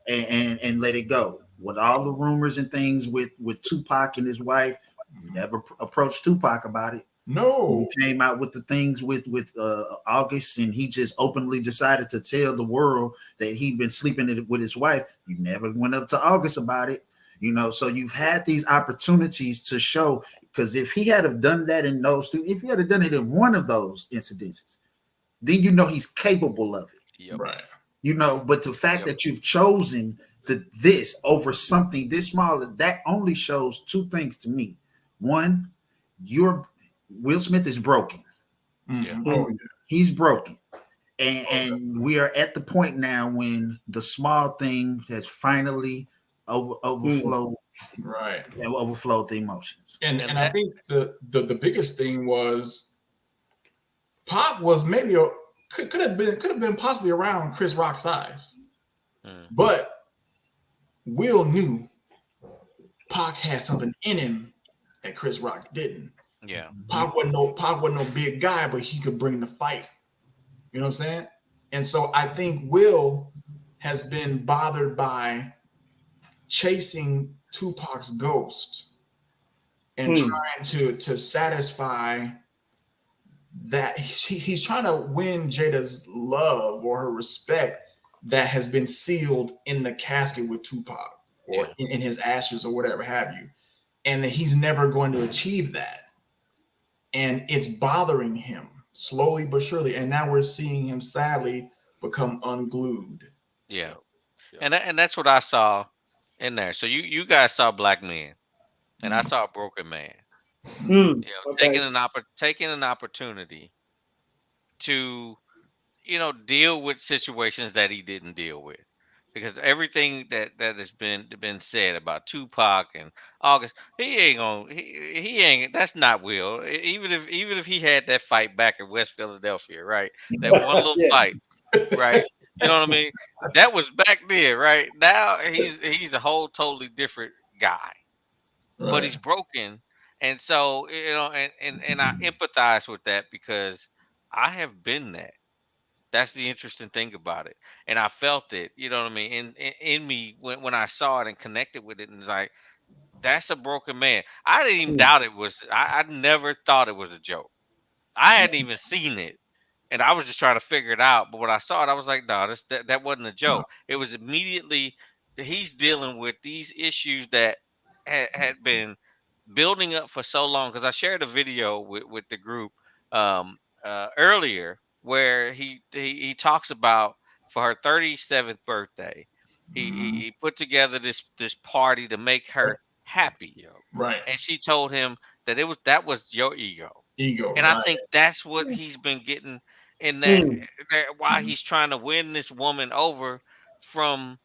and let it go. With all the rumors and things with Tupac and his wife, he never approached Tupac about it. No. He came out with the things with August, and he just openly decided to tell the world that he'd been sleeping with his wife. You never went up to August about it. So you've had these opportunities to show, because if he had have done that in those 2, if he had have done it in one of those incidences, then he's capable of it. Yep. Right. But the fact that you've chosen this over something this small, that only shows 2 things to me. One, Will Smith is broken. Mm-hmm. Oh, yeah. He's broken. And we are at the point now when the small thing has finally overflowed. Right. Overflowed the emotions. And I think the biggest thing was Pop was maybe could have been possibly around Chris Rock's size. But Will knew Pac had something in him that Chris Rock didn't. yeah. Pac wasn't no big guy, but he could bring the fight. You know what I'm saying? And so I think Will has been bothered by chasing Tupac's ghost and trying to satisfy that. He's trying to win Jada's love or her respect that has been sealed in the casket with Tupac or in his ashes or whatever have you. And that he's never going to achieve that. And it's bothering him slowly but surely. And now we're seeing him sadly become unglued. Yeah. And that's what I saw in there. So you guys saw black men, and I saw a broken man. Mm, Taking okay. taking an opportunity to deal with situations that he didn't deal with, because everything that has been said about Tupac and August, he ain't gonna he ain't that's not Will. Even if he had that fight back in West Philadelphia, right? That one little Yeah. fight, right? You know what I mean? That was back then, right? Now he's a whole totally different guy, but Right. he's broken. And so, and I empathize with that because I have been that. That's the interesting thing about it. And I felt it, you know what I mean, in me when I saw it and connected with it, and it's like, that's a broken man. I didn't even Mm, doubt it was. I never thought it was a joke. I hadn't even seen it, and I was just trying to figure it out. But when I saw it, I was like, no, that wasn't a joke. It was immediately that he's dealing with these issues that had been building up for so long. Because I shared a video with the group earlier where he talks about for her 37th birthday, he put together this party to make her happy, Yep. Right. and she told him that was your ego. Ego. And I Right. think that's what he's been getting in mm, that why he's trying to win this woman over from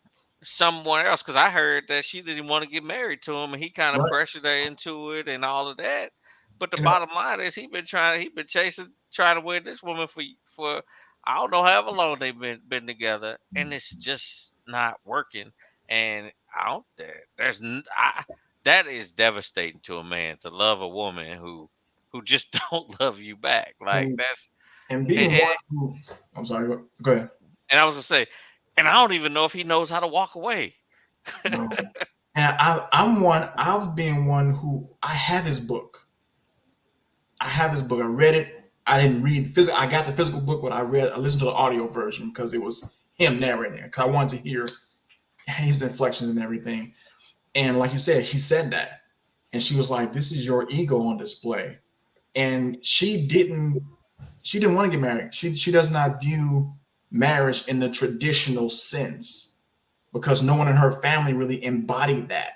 someone else. Because I heard that she didn't want to get married to him, and he kind of Right. pressured her into it and all of that. But the You know, bottom line is he been chasing, trying to win this woman for I don't know however long they've been together, and it's just not working. And I don't there's that is devastating to a man to love a woman who just don't love you back. Like and, that's and and, being and, one who, I'm sorry, go ahead. and I was gonna say, and I don't even know if he knows how to walk away. No. And I'm one, I've been one who I have his book. I have his book. I read it. I didn't read the physical. I got the physical book, but I listened to the audio version because it was him narrating it. Because I wanted to hear his inflections and everything. And like you said, he said that. And she was like, this is your ego on display. And she didn't want to get married. She does not view marriage in the traditional sense because no one in her family really embodied that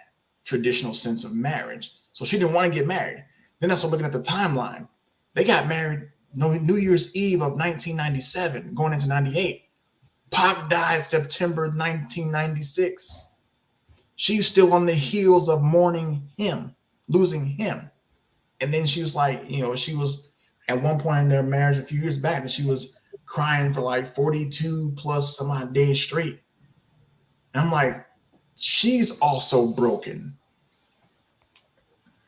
traditional sense of marriage. So she didn't want to get married. Then I started looking at the timeline. They got married New Year's Eve of 1997, going into 98. Pac died September 1996. She's still on the heels of mourning him, losing him. And then she was like, she was at one point in their marriage a few years back, and she was crying for like 42 plus some odd days straight. And I'm like, she's also broken.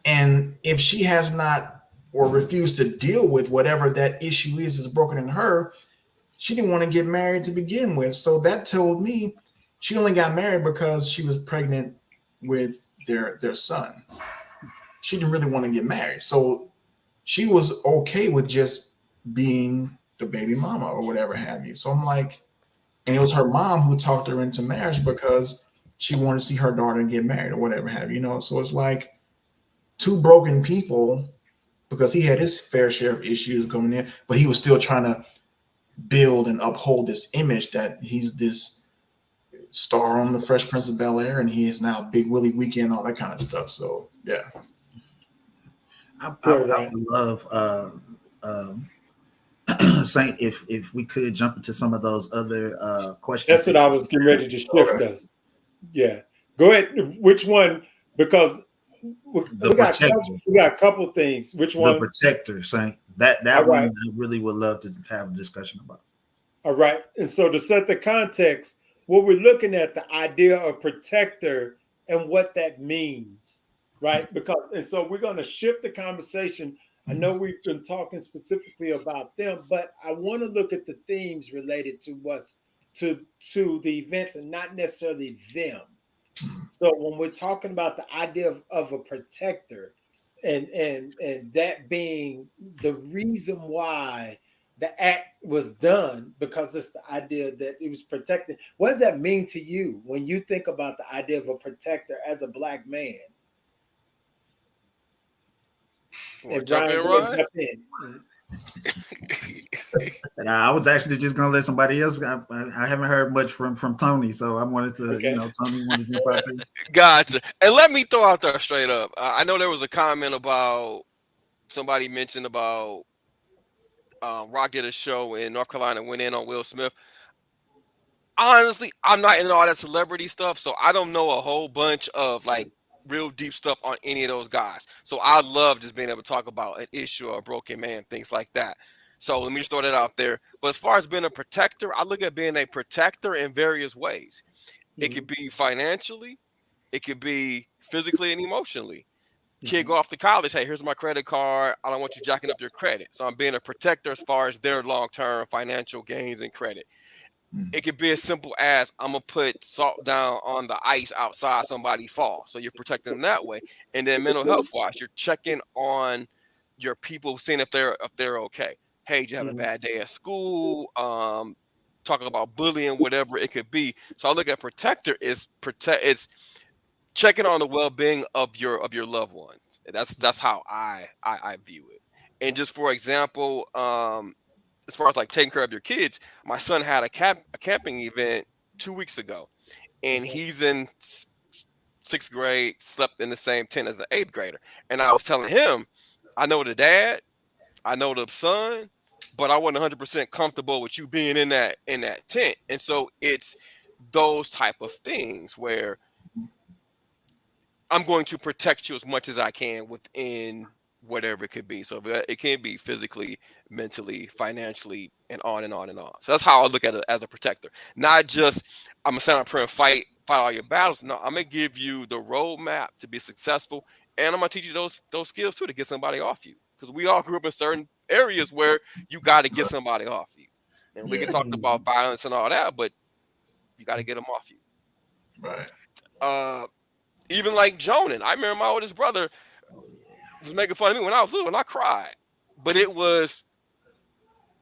And if she has not or refused to deal with whatever that issue is broken in her, she didn't want to get married to begin with. So that told me she only got married because she was pregnant with their son. She didn't really want to get married. So she was okay with just being the baby mama or whatever have you. So I'm like, and it was her mom who talked her into marriage because she wanted to see her daughter get married or whatever have you. So it's like two broken people because he had his fair share of issues coming in, but he was still trying to build and uphold this image that he's this star on the Fresh Prince of Bel-Air and he is now Big Willie Weekend, all that kind of stuff. So yeah. I would love Saint if we could jump into some of those other questions. That's what I was getting ready to shift Okay. us. Yeah, go ahead. Which one? Because we got a couple things. Which one? The protector, Saint. That All one right. I really would love to have a discussion about. All right. And so to set the context, what we're looking at, the idea of protector and what that means, right? And so we're going to shift the conversation. I know we've been talking specifically about them, but I want to look at the themes related to to the events and not necessarily them. So when we're talking about the idea of a protector and that being the reason why the act was done, because it's the idea that it was protected. What does that mean to you when you think about the idea of a protector as a Black man? And Jump in, Ryan, Ryan? jump in. I was actually just gonna let somebody else. I haven't heard much from Tony, so I wanted to, Tony wanted to jump out there. Gotcha. And let me throw out there straight up. I know there was a comment about somebody mentioned about Rock did a show in North Carolina, went in on Will Smith. Honestly, I'm not into all that celebrity stuff, so I don't know a whole bunch of like real deep stuff on any of those guys. So I love just being able to talk about an issue or a broken man, things like that. So let me just throw that out there. But as far as being a protector, I look at being a protector in various ways. It could Mhm, be financially, it could be physically and emotionally. Kid mhm, go off to college, hey, here's my credit card. I don't want you jacking up your credit. So I'm being a protector as far as their long term financial gains and credit. It could be as simple as I'm gonna put salt down on the ice outside somebody fall. So you're protecting them that way. And then mental health wise, you're checking on your people, seeing if they're okay. Hey, did you have a mhm, bad day at school? Talking about bullying, whatever it could be. So I look at protector is it's checking on the well being of your loved ones. That's how I view it. And just for example, as far as like taking care of your kids, my son had a camping event 2 weeks ago, and okay. he's in sixth grade, slept in the same tent as the eighth grader. And I was telling him, I know the dad, I know the son, but I wasn't 100% comfortable with you being in that tent. And so it's those type of things where I'm going to protect you as much as I can within whatever it could be. So it can be physically, mentally, financially, and on and on and on. So that's how I look at it as a protector. Not just I'm gonna stand up here and fight all your battles. No, I'm gonna give you the roadmap to be successful, and I'm gonna teach you those skills too to get somebody off you. Because we all grew up in certain areas where you got to get somebody off you, and we can Yeah. talk about Mhm, violence and all that, but you got to get them off you. Right. Uh, Even like Jonan, I remember my oldest brother was making fun of me when I was little and I cried. But it was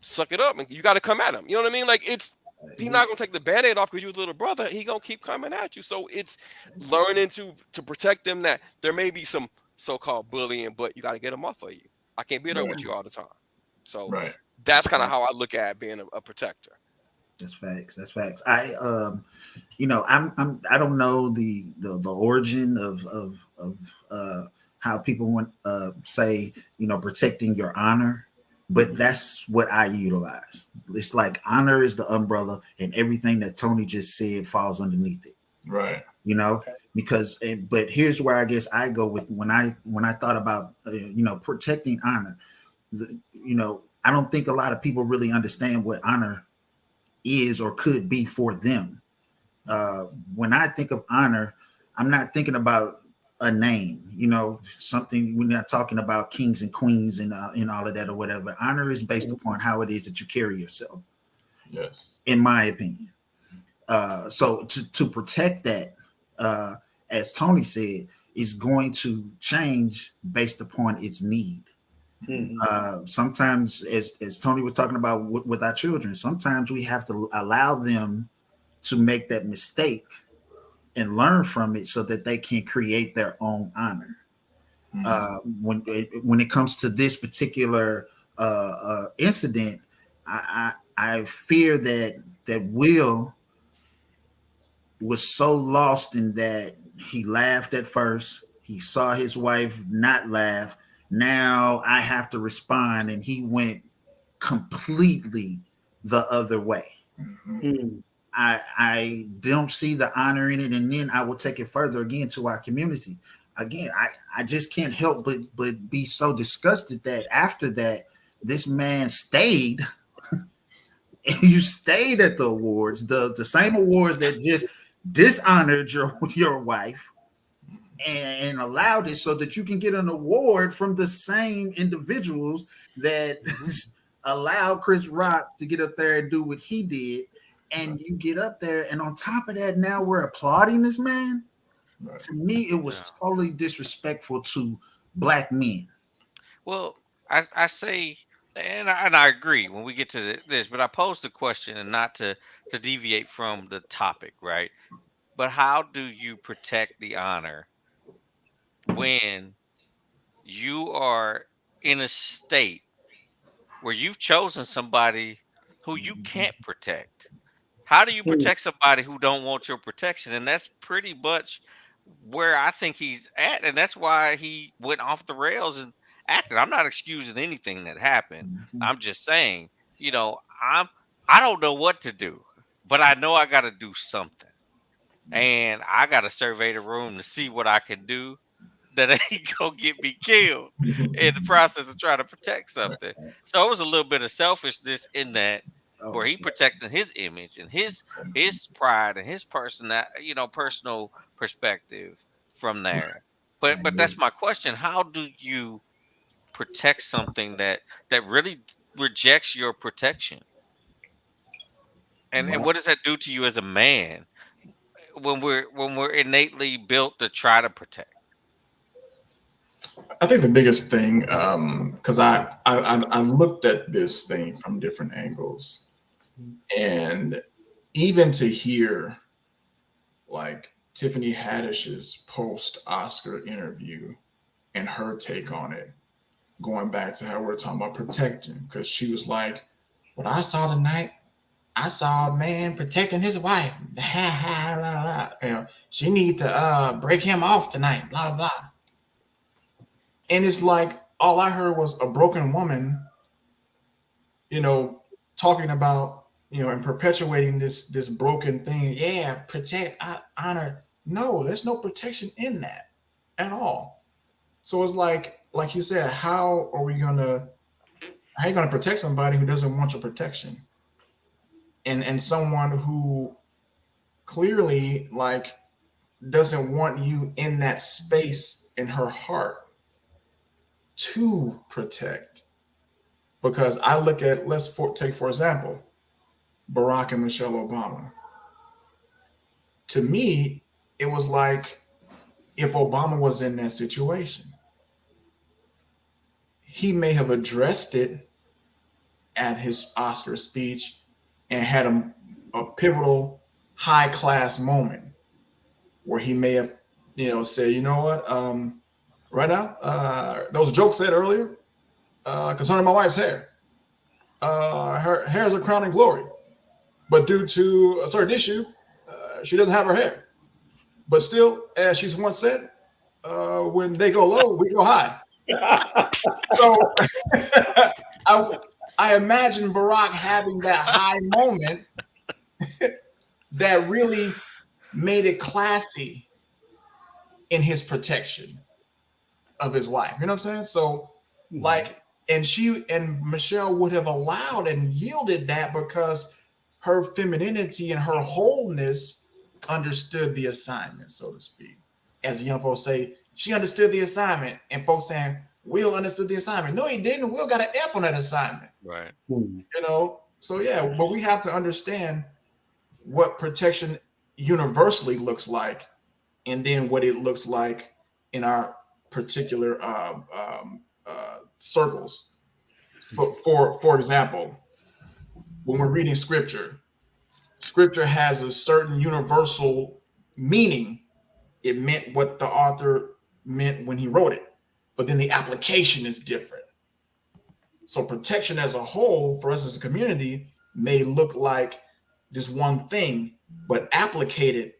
suck it up and you got to come at him. You know what I mean? Like it's he's not gonna take the band-aid off because you're his little brother. He gonna keep coming at you. So it's learning to protect them that there may be some so-called bullying, but you got to get them off of you. I can't be there Right. with you all the time. So Right. that's That's kind of fact. how I look at being a protector. That's facts. That's facts. I don't know the origin of how people want say protecting your honor, but mhm, that's what I utilize. It's like honor is the umbrella, and everything that Tony just said falls underneath it. Right. You know, okay. because but here's where I guess I go with when I thought about protecting honor. I don't think a lot of people really understand what honor is or could be for them. When I think of honor, I'm not thinking about a name, something. We're not talking about kings and queens and all of that or whatever. Honor is based Mhm, upon how it is that you carry yourself, Yes. in my opinion. So to protect that, uh, as Tony said, is going to change based upon its need. mhm, Sometimes, as Tony was talking about with our children, sometimes we have to allow them to make that mistake and learn from it so that they can create their own honor. Hmm. When it comes to this particular incident, I fear that Will was so lost in that he laughed at first. He saw his wife not laugh. Now I have to respond, and he went completely the other way. Hmm. mhm, I don't see the honor in it, and then I will take it further again to our community. Again, I just can't help but be so disgusted that after that, this man stayed. And you stayed at the awards, the same awards that just dishonored your wife, and allowed it so that you can get an award from the same individuals that mhm. allowed Chris Rock to get up there and do what he did. Right. And you get up there, and on top of that, now we're applauding this man. Right. To me, it Yeah. was totally disrespectful to black men. Well, I say, and I agree when we get to this, but I posed the question and not to deviate from the topic, right? But how do you protect the honor when you are in a state where you've chosen somebody who you can't protect? How do you Mm, protect somebody who don't want your protection? And that's pretty much where I think he's at, and that's why he went off the rails acting. I'm not excusing anything that happened. Mhm. I'm just saying, you know, I don't know what to do, but I know I got to do something, and I got to survey the room to see what I can do that ain't gonna get me killed in the process of trying to protect something. So it was a little bit of selfishness in that, where Oh, he protecting his image and his pride and his personal perspective from there. But that's my question. How do you protect something that really rejects your protection? And well, what does that do to you as a man when we're innately built to try to protect? I think the biggest thing, because I looked at this thing from different angles, and even to hear like Tiffany Haddish's post Oscar interview and her take on it, going back to how we're talking about protecting, because she was like, "What I saw tonight, I saw a man protecting his wife. You know, she need to break him off tonight. Blah blah." And it's like all I heard was a broken woman, you know, talking about, and perpetuating this broken thing. Yeah, protect, honor. No, there's no protection in that at all. So it's like you said, how are you gonna protect somebody who doesn't want your protection, and someone who clearly like doesn't want you in that space in her heart to protect. Because I look at, take for example, Barack and Michelle Obama. To me, it was like if Obama was in that situation, he may have addressed it at his Oscar speech and had a pivotal high class moment where he may have, said, you know what, right now, there was a joke said earlier concerning my wife's hair. Her hair is a crowning glory, but due to a certain issue, she doesn't have her hair. But still, as she's once said, when they go low, we go high. So I, I imagine Barack having that high moment that really made it classy in his protection of his wife. You know what I'm saying? So, like, and she and Michelle would have allowed and yielded that because her femininity and her wholeness understood the assignment, so to speak. As young folks say, she understood the assignment, and folks saying Will understood the assignment. No, he didn't. Will got an F on that assignment. Right. So yeah, but we have to understand what protection universally looks like, and then what it looks like in our particular circles. For example, when we're reading scripture, scripture has a certain universal meaning. It meant what the author meant when he wrote it, but then the application is different. So protection as a whole for us as a community may look like this one thing, but applicated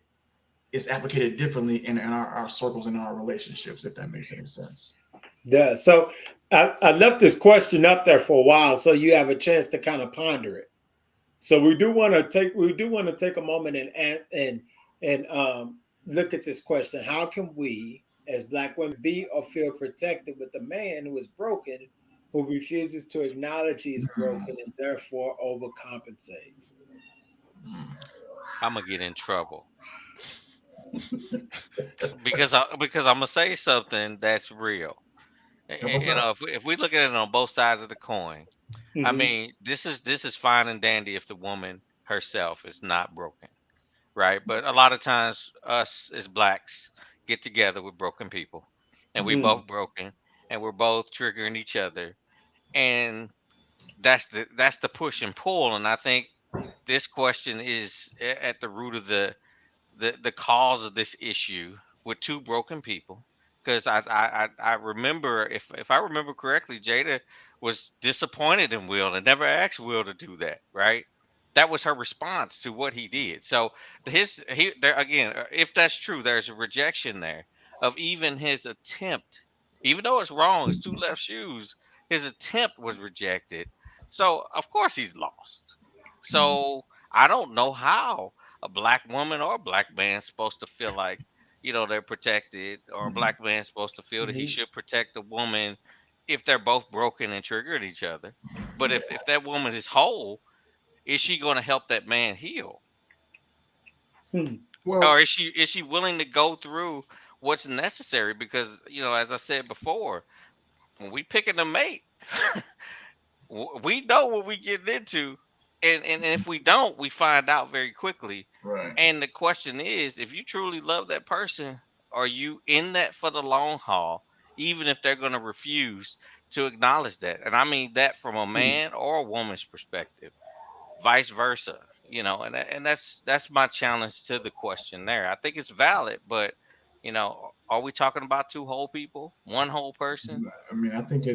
is applicated differently in our circles and our relationships, if that makes any sense. Yeah. So I left this question up there for a while, so you have a chance to kind of ponder it. So we do want to take a moment and look at this question. How can we, as Black women, be or feel protected with a man who is broken, who refuses to acknowledge he is broken and therefore overcompensates? I'm gonna get in trouble because I'm gonna say something that's real. What's You up? know, if we look at it on both sides of the coin, I Hmm. mean, this is fine and dandy if the woman herself is not broken, right? But a lot of times, us as blacks get together with broken people, and we Hmm. both broken, and we're both triggering each other, and that's the push and pull. And I think this question is at the root of the cause of this issue with two broken people. Because I remember, if I remember correctly, Jada was disappointed in Will and never asked Will to do that, right? That was her response to what he did. So there again, if that's true, there's a rejection there of even his attempt Even though it's wrong, it's two left shoes. His attempt was rejected. So of course he's lost. So I don't know how a black woman or a black man is supposed to feel like, they're protected, or a black man is supposed to feel that he Mhm. should protect a woman if they're both broken and triggered each other. But if that woman is whole, is she going to help that man heal? Hmm. Or Well, is she willing to go through what's necessary? Because, as I said before, when we picking a mate, we know what we getting into, and if we don't, we find out very quickly. right. And the question is, if you truly love that person, are you in that for the long haul, even if they're going to refuse to acknowledge that? And I mean that from a Hmm. man or a woman's perspective, vice versa. And that's my challenge to the question there. I think it's valid, but are we talking about two whole people, one whole person? I mean, I think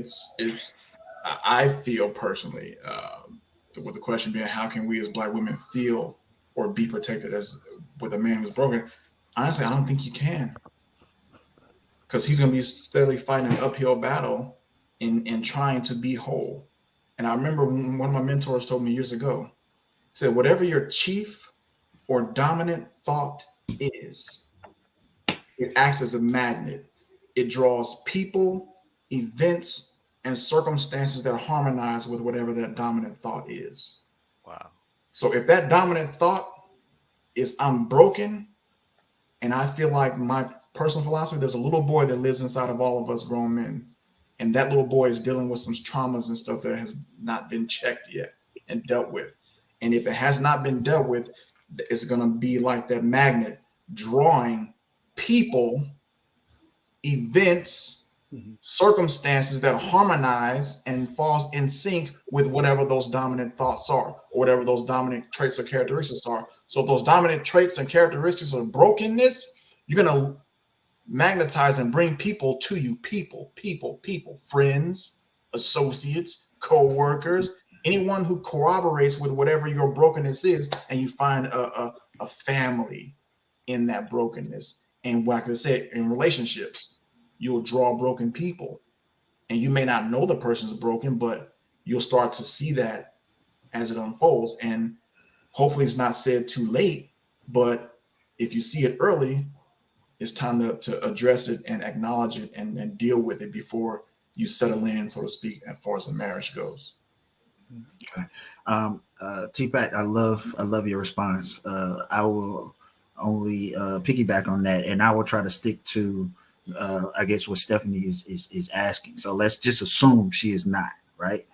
I feel personally, with the question being, how can we as black women feel or be protected as with a man who's broken? Honestly, I don't think you can, because he's going to be steadily fighting an uphill battle in trying to be whole. And I remember one of my mentors told me years ago, he said, whatever your chief or dominant thought is, it acts as a magnet. It draws people, events, and circumstances that harmonize with whatever that dominant thought is. Wow. So if that dominant thought is I'm broken, and I feel like my personal philosophy, there's a little boy that lives inside of all of us grown men. And that little boy is dealing with some traumas and stuff that has not been checked yet and dealt with. And if it has not been dealt with, it's going to be like that magnet drawing people, events, Mhm. circumstances that harmonize and falls in sync with whatever those dominant thoughts are, or whatever those dominant traits or characteristics are. So if those dominant traits and characteristics are brokenness, you're going to magnetize and bring people to you. People, friends, associates, co-workers, anyone who corroborates with whatever your brokenness is, and you find a family in that brokenness. And like I said, in relationships, you'll draw broken people, and you may not know the person's broken, but you'll start to see that as it unfolds. And hopefully it's not said too late, but if you see it early, it's time to address it and acknowledge it, and deal with it before you settle in, so to speak, as far as the marriage goes. Okay. T-Pac, I love your response. I will only piggyback on that, and I will try to stick to, I guess, what Stephanie is asking. So let's just assume she is not, right.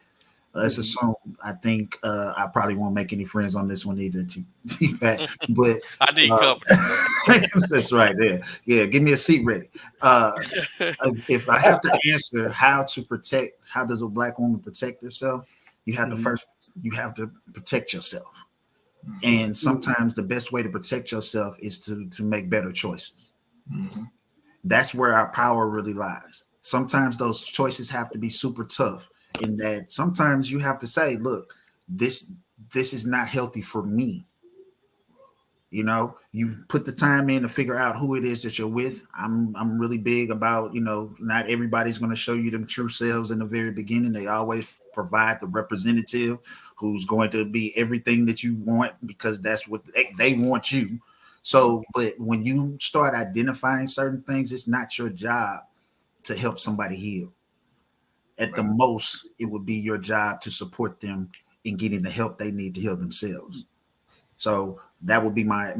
Let's Mhm. assume. I think I probably won't make any friends on this one either, T-Pac. But I need uh, company. that's right there. Yeah, give me a seat ready. If I have to answer how does a black woman protect herself, Mhm. you have to protect yourself. Mhm. And sometimes the best way to protect yourself is to make better choices. Mhm. That's where our power really lies. Sometimes those choices have to be super tough, in that sometimes you have to say, look, this this is not healthy for me. You put the time in to figure out who it is that you're with. I'm really big about, not everybody's going to show you them true selves in the very beginning. They always provide the representative who's going to be everything that you want, because that's what they want you. So, but when you start identifying certain things, it's not your job to help somebody heal. At the Right. most, it would be your job to support them in getting the help they need to heal themselves. So that would be my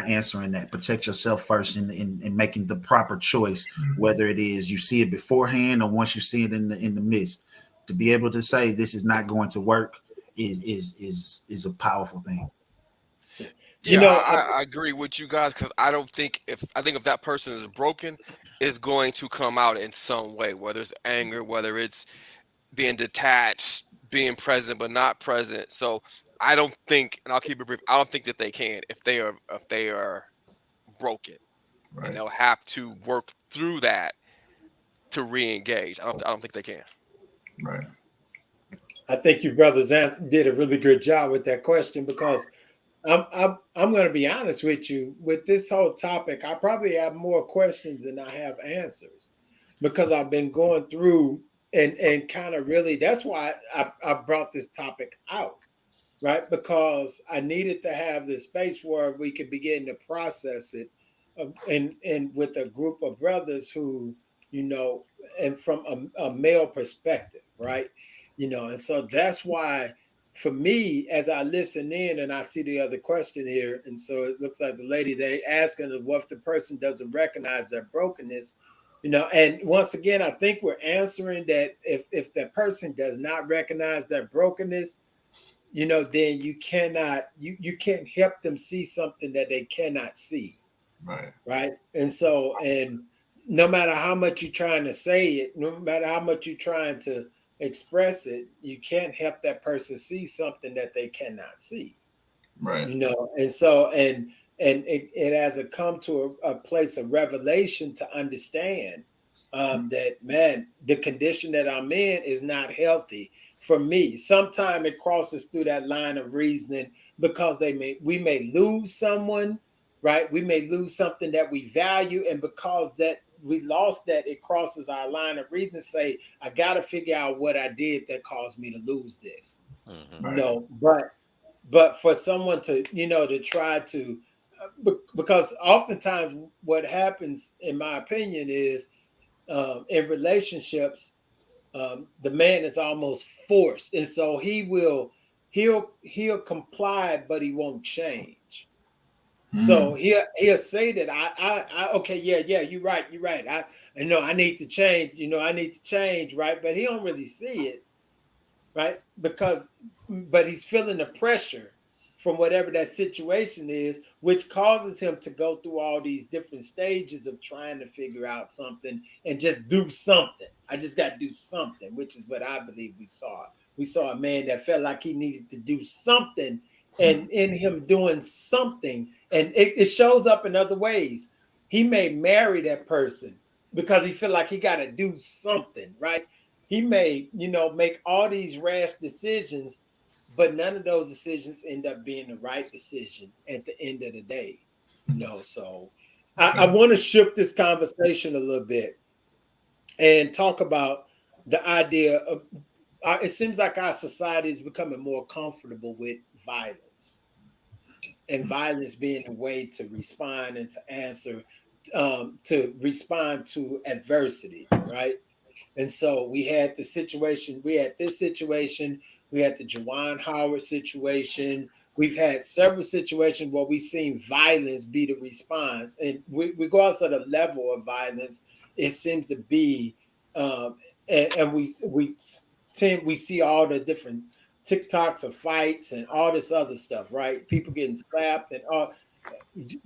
answer in that. Protect yourself first in making the proper choice, whether it is you see it beforehand or once you see it in the midst. To be able to say this is not going to work is a powerful thing. You Yeah, know, I agree with you guys, because I think if that person is broken, it's going to come out in some way, whether it's anger, whether it's being detached, being present but not present. So I don't think, and I'll keep it brief, I don't think that they can if they are broken, and Right. they'll have to work through that to re-engage. I don't think they can. Right. I think you brothers did a really good job with that question, because I'm going to be honest with you with this whole topic. I probably have more questions than I have answers. because I've been going through and kind of really, that's why I brought this topic out, right? Because I needed to have this space where we could begin to process it, and with a group of brothers who, you know, and from a male perspective, right? You know, and so that's why for me, as I listen in and I see the other question here, and so it looks like the lady they asking is what if the person doesn't recognize their brokenness, you know, and once again, I think we're answering that if that person does not recognize their brokenness, you know, then you can't help them see something that they cannot see, Right. right? And so, and no matter how much you're trying to say it, no matter how much you're trying to express it, you can't help that person see something that they cannot see, Right. you know. And so, and it has a come to a place of revelation to understand that, man, the condition that I'm in is not healthy for me. Sometimes it crosses through that line of reasoning because we may lose someone, right? We may lose something that we value, and because that we lost that, it crosses our line of reason to say, I got to figure out what I did that caused me to lose this. Hmm. Right. No, but for someone to, you know, to try to, because oftentimes what happens, in my opinion, is in relationships, the man is almost forced, and so he'll comply, but he won't change. So Mm. he'll say that I okay, yeah, you're right. I know I need to change, you know, I need to change, right? But he don't really see it, right? Because, but he's feeling the pressure from whatever that situation is, which causes him to go through all these different stages of trying to figure out something and just do something. I just got to do something, which is what I believe we saw. We saw a man that felt like he needed to do something, and in him doing something, and it shows up in other ways. He may marry that person because he feel like he got to do something, right? He may, you know, make all these rash decisions, but none of those decisions end up being the right decision at the end of the day, you know. So I want to shift this conversation a little bit and talk about the idea of, it seems like our society is becoming more comfortable with violence, and violence being a way to respond and to answer, to respond to adversity, right? And so we had the situation, we had this situation, we had the Jawan Howard situation. We've had several situations where we've seen violence be the response. And regardless of the level of violence, it seems to be, and we see all the different TikToks of fights and all this other stuff, right? People getting slapped and all.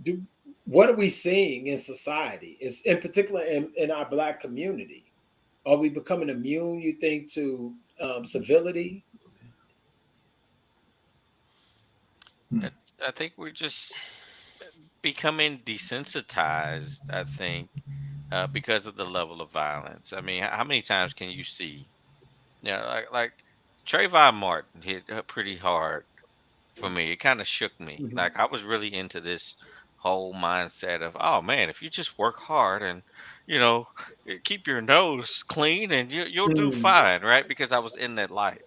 Do, what are we seeing in society? Is in particular in our Black community? Are we becoming immune, you think, to civility? I, I think we're just becoming desensitized. I think because of the level of violence. I mean, how many times can you see? Yeah, like Trayvon Martin hit pretty hard for me. It kind of shook me. Mhm. Like I was really into this whole mindset of, oh man, if you just work hard and you know keep your nose clean and you'll do Mm. fine, right? Because I was in that life.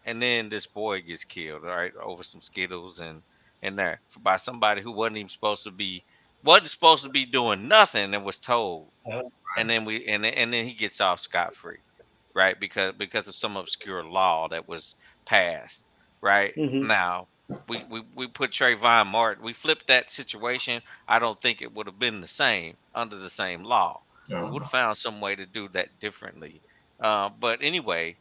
And then this boy gets killed, right, over some Skittles and there by somebody who wasn't supposed to be doing nothing and was told, Uh-huh. and then and then he gets off scot free, right? Because of some obscure law that was passed, right? Mhm. Now we put Trayvon Martin, we flipped that situation. I don't think it would have been the same under the same law. We Yeah. would have found some way to do that differently. But anyway,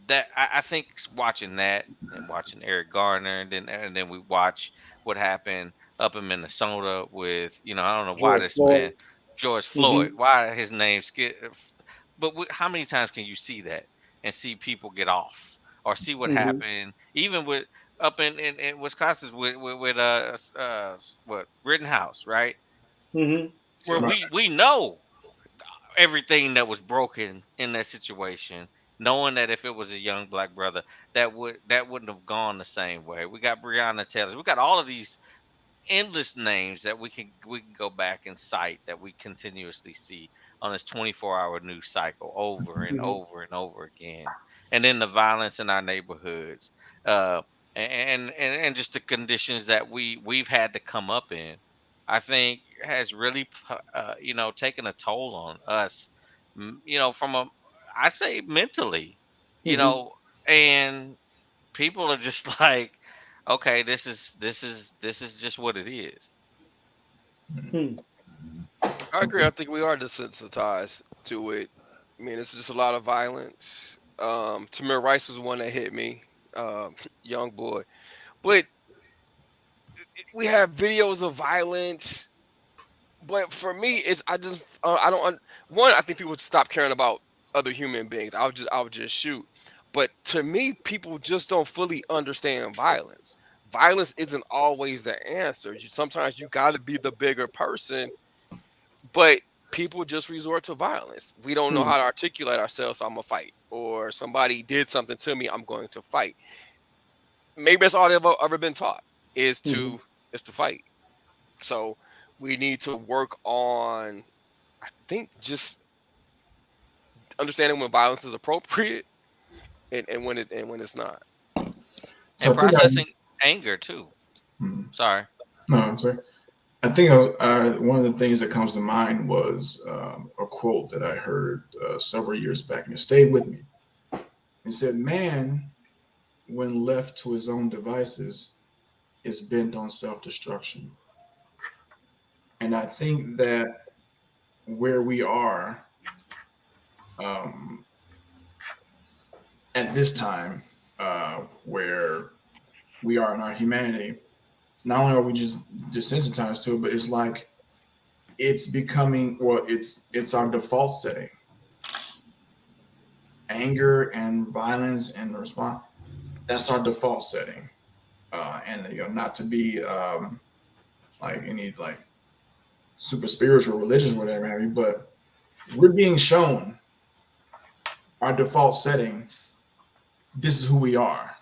that I think watching that and watching Eric Garner, and then we watch what happened up in Minnesota with, I don't know why George this man Floyd. George Floyd, Mhm. why his name skit, but how many times can you see that and see people get off, or see what Mhm. happened even with up in Wisconsin with what Rittenhouse, right? Mhm. Where Right. we know everything that was broken in that situation, knowing that if it was a young black brother, that wouldn't have gone the same way. We got Breonna Taylor. We got all of these endless names that we can go back and cite that we continuously see on this 24-hour news cycle over and over and over again. And then the violence in our neighborhoods, uh, and just the conditions that we've had to come up in, I think has really taken a toll on us. From a I say mentally, you Mm-hmm. know, and people are just like, okay, this is just what it is. Hmm. I agree. I think we are desensitized to it. I mean, it's just a lot of violence. Tamir Rice was one that hit me, young boy. But we have videos of violence. But for me, it's I just I don't one. I think people would stop caring about other human beings. I would just shoot. But to me, people just don't fully understand violence. Violence isn't always the answer. Sometimes you got to be the bigger person, but people just resort to violence. We don't know Hmm. how to articulate ourselves, so I'm gonna fight. Or somebody did something to me, I'm going to fight. Maybe that's all they've ever been taught is Hmm. to fight. So we need to work on, I think, just understanding when violence is appropriate and when it's not. So And I think I, processing anger too. hmm, Sorry. no, sorry. I think one of the things that comes to mind was a quote that I heard several years back, and it stayed with me. It said, "Man, when left to his own devices, is bent on self-destruction." And I think that where we are um, at this time, where we are in our humanity, not only are we just desensitized to it, but it's like it's becoming, well, it's our default setting. Anger and violence and response, that's our default setting. And not to be like any like super spiritual, religious, whatever have you, but we're being shown our default setting. This is who we are.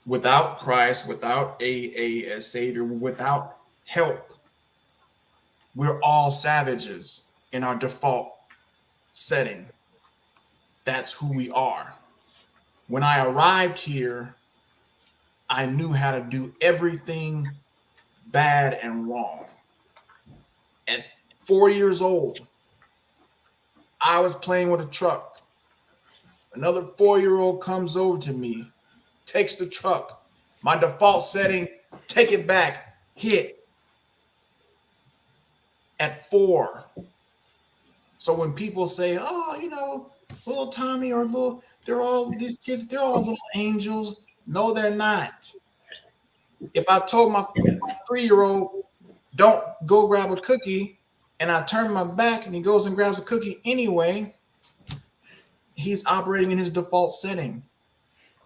Without Christ, without a savior, without help, we're all savages in our default setting. That's who we are. When I arrived here, I knew how to do everything bad and wrong. At 4 years old, I was playing with a truck. Another 4-year-old comes over to me, takes the truck. My default setting, take it back, hit at 4. So when people say, oh, little Tommy or they're all these kids, they're all little angels. No, they're not. If I told my 3-year-old, don't go grab a cookie, and I turn my back and he goes and grabs a cookie anyway, he's operating in his default setting.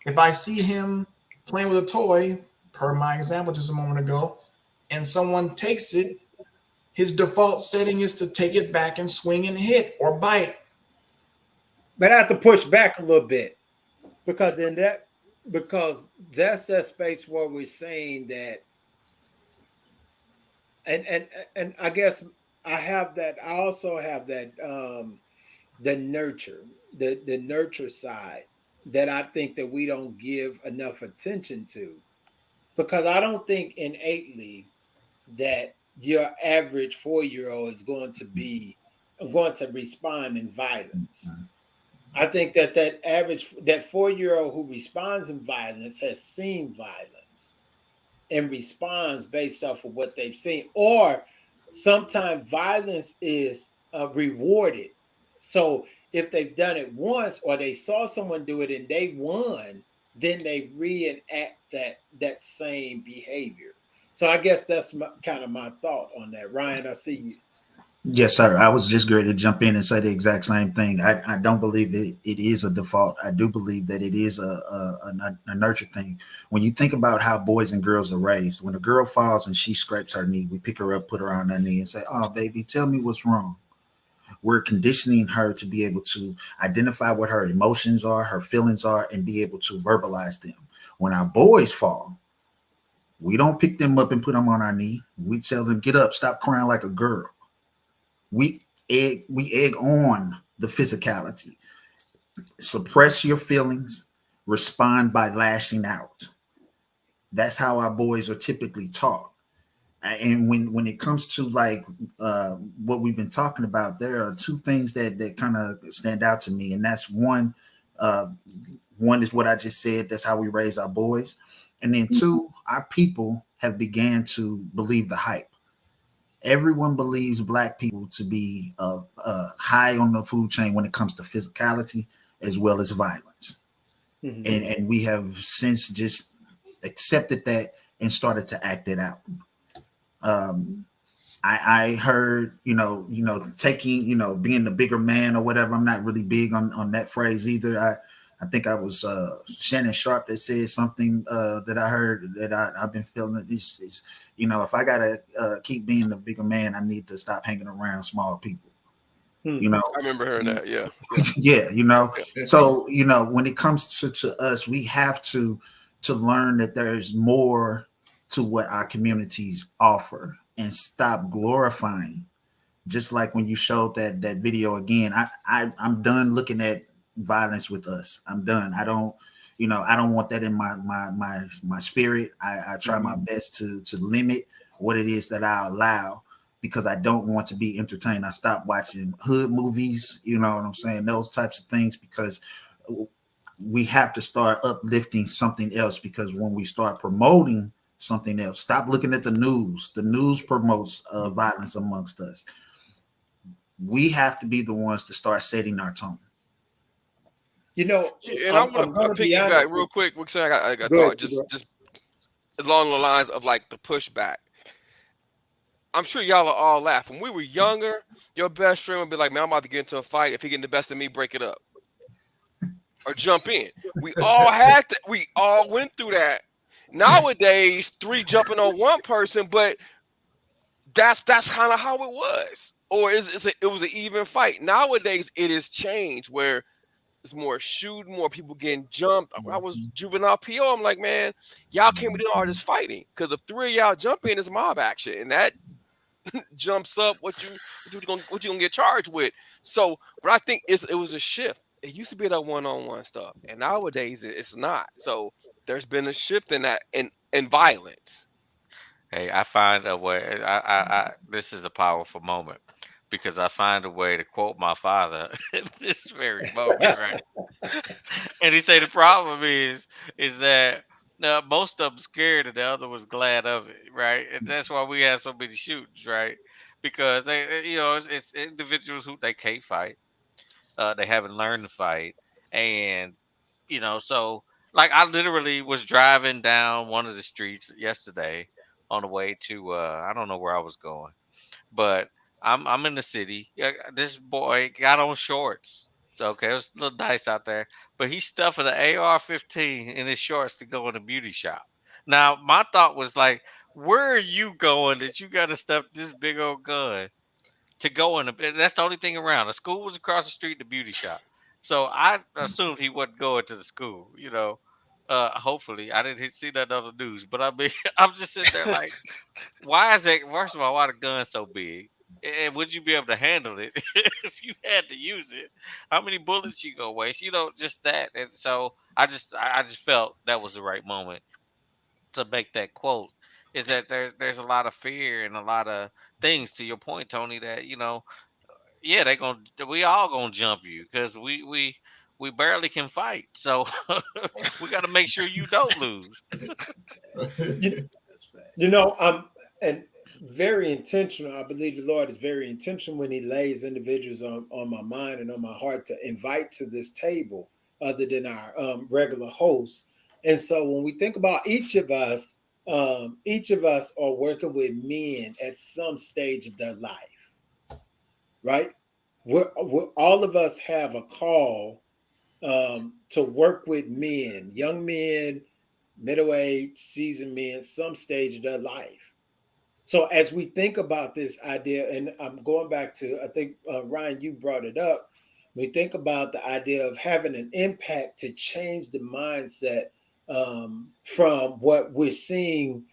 If I see him playing with a toy, per my example just a moment ago, and someone takes it, his default setting is to take it back and swing and hit or bite. But I have to push back a little bit because that's that space where we're saying that, and I guess I have that. I also have that the nurture, the nurture side that I think that we don't give enough attention to, because I don't think innately that your average 4-year old is going to respond in violence. I think that 4-year old who responds in violence has seen violence and responds based off of what they've seen, or sometimes violence is rewarded. So if they've done it once or they saw someone do it and they won, then they reenact that same behavior. So I guess that's kind of my thought on that. Ryan, I see you. Yes, sir. I was just going to jump in and say the exact same thing. I don't believe it is a default. I do believe that it is a nurture thing. When you think about how boys and girls are raised, when a girl falls and she scrapes her knee, we pick her up, put her on her knee, and say, "Oh, baby, tell me what's wrong." We're conditioning her to be able to identify what her emotions are, her feelings are, and be able to verbalize them. When our boys fall, we don't pick them up and put them on our knee. We tell them, "Get up, stop crying like a girl." We we egg on the physicality. Suppress your feelings, respond by lashing out. That's how our boys are typically taught. And when it comes to like what we've been talking about, there are two things that kind of stand out to me, and that's uh, one is what I just said. That's how we raise our boys, and then two, our people have began to believe the hype. Everyone believes black people to be high on the food chain when it comes to physicality as well as violence, Mhm. and we have since just accepted that and started to act it out. Um, I heard, taking, being the bigger man or whatever. I'm not really big on that phrase either. I think I was Shannon Sharp that said something that I heard that I've been feeling that this is, if I gotta keep being the bigger man, I need to stop hanging around small people. Hmm. You know, I remember hearing that. Yeah, yeah, yeah, yeah. So when it comes to us, we have to learn that there's more to what our communities offer and stop glorifying. Just like when you showed that video again, I'm done looking at violence with us. I'm done. I don't want that in my spirit. I try my best to limit what it is that I allow because I don't want to be entertained. I stopped watching hood movies, you know what I'm saying? Those types of things because we have to start uplifting something else because when we start promoting something else, stop looking at the news. The news promotes violence amongst us. We have to be the ones to start setting our tone. Yeah, and I want I'm to going to be honest piggyback real with quick. Because I got you. Go thought ahead. just along the lines of like the pushback. I'm sure y'all are all laughing. When we were younger, your best friend would be like, "Man, I'm about to get into a fight. If he getting the best of me, break it up or jump in." We all had to. We all went through that. Nowadays, three jumping on one person, but that's kind of how it was. Or it was an even fight. Nowadays, it has changed where it's more shooting, more people getting jumped. When I was juvenile PO, I'm like, man, y'all can't be doing all this fighting because if three of y'all jump in, it's mob action, and that jumps up what you gonna get charged with. So, but I think it was a shift. It used to be that one-on-one stuff, and nowadays it's not. So there's been a shift in that in violence. Hey, I find a way. This is a powerful moment because I find a way to quote my father at this very moment, right? And he say the problem is that most of them scared and the other was glad of it, right? And that's why we have so many shootings, right? Because it's individuals who they can't fight, they haven't learned to fight, and so like I literally was driving down one of the streets yesterday on the way to I don't know where I was going, but I'm in the city. Yeah, this boy got on shorts. Okay, it was a little nice out there, but he's stuffing an AR-15 in his shorts to go in a beauty shop. Now, my thought was like, where are you going that you got to stuff this big old gun to go in? That's the only thing around. The school was across the street, the beauty shop. So I assumed he wasn't going to the school. Hopefully, I didn't see that on the news. But I mean, I'm just sitting there like, why is it? First of all, why the gun so big? And would you be able to handle it if you had to use it? How many bullets you gonna waste? Just that. And so I just felt that was the right moment to make that quote. Is that there's a lot of fear and a lot of things to your point, Tony. That yeah, we all gonna jump you because we barely can fight. So we got to make sure you don't lose. You, you know, I'm and very intentional. I believe the Lord is very intentional when He lays individuals on my mind and on my heart to invite to this table, other than our regular hosts. And so, when we think about each of us are working with men at some stage of their life, right? We're all of us have a call to work with men, young men, middle age, seasoned men, some stage of their life. So as we think about this idea, and I'm going back to, I think Ryan, you brought it up. We think about the idea of having an impact to change the mindset from what we're seeing,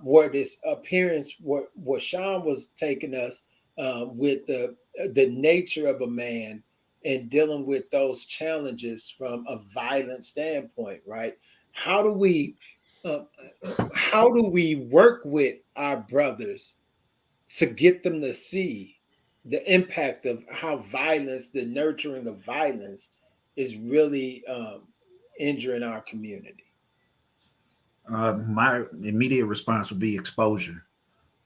where this appearance, what Sean was taking us with the nature of a man and dealing with those challenges from a violent standpoint, right? How do we uh, how do we work with our brothers to get them to see the impact of how violence, the nurturing of violence, is really injuring our community? My immediate response would be exposure.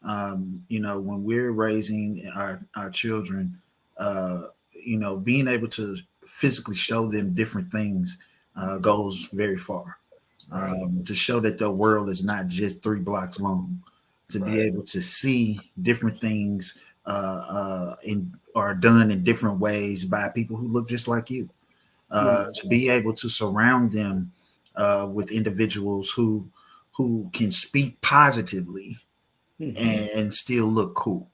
When we're raising our children, being able to physically show them different things goes very far. Right. To show that the world is not just 3 blocks long, to be Right. able to see different things in are done in different ways by people who look just like you. To be able to surround them with individuals who can speak positively Mhm. and still look cool.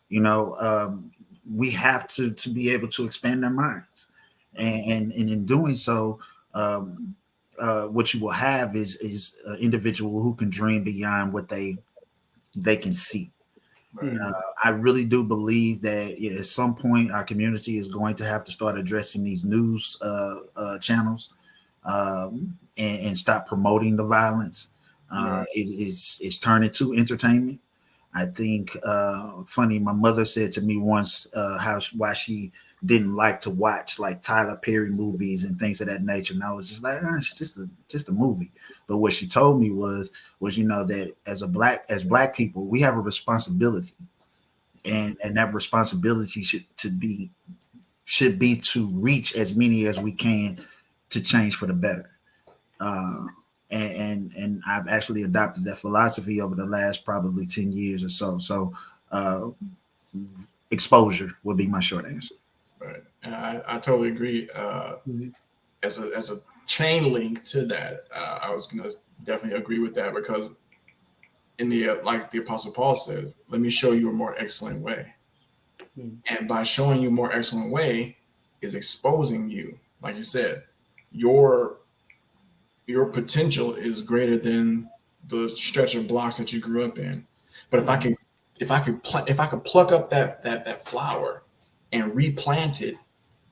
You know, we have to be able to expand their minds, and in doing so, what you will have is an individual who can dream beyond what they can see. Right. Mhm. I really do believe that at some point our community is going to have to start addressing these news channels and stop promoting the violence. Right. It's turning to entertainment. I think funny. My mother said to me once why she didn't like to watch like Tyler Perry movies and things of that nature, and I was just like, it's just a movie. But what she told me was that as black people, we have a responsibility, and that responsibility should be to reach as many as we can to change for the better. Uh, and I've actually adopted that philosophy over the last probably 10 years or so. So uh, exposure would be my short answer. Right. And I totally agree. Mhm. As a chain link to that, I was gonna definitely agree with that because in the like the Apostle Paul says, let me show you a more excellent way. Mhm. And by showing you a more excellent way is exposing you. Like you said, your your potential is greater than the stretch of blocks that you grew up in. But Mhm. if I could pluck up that flower and replant it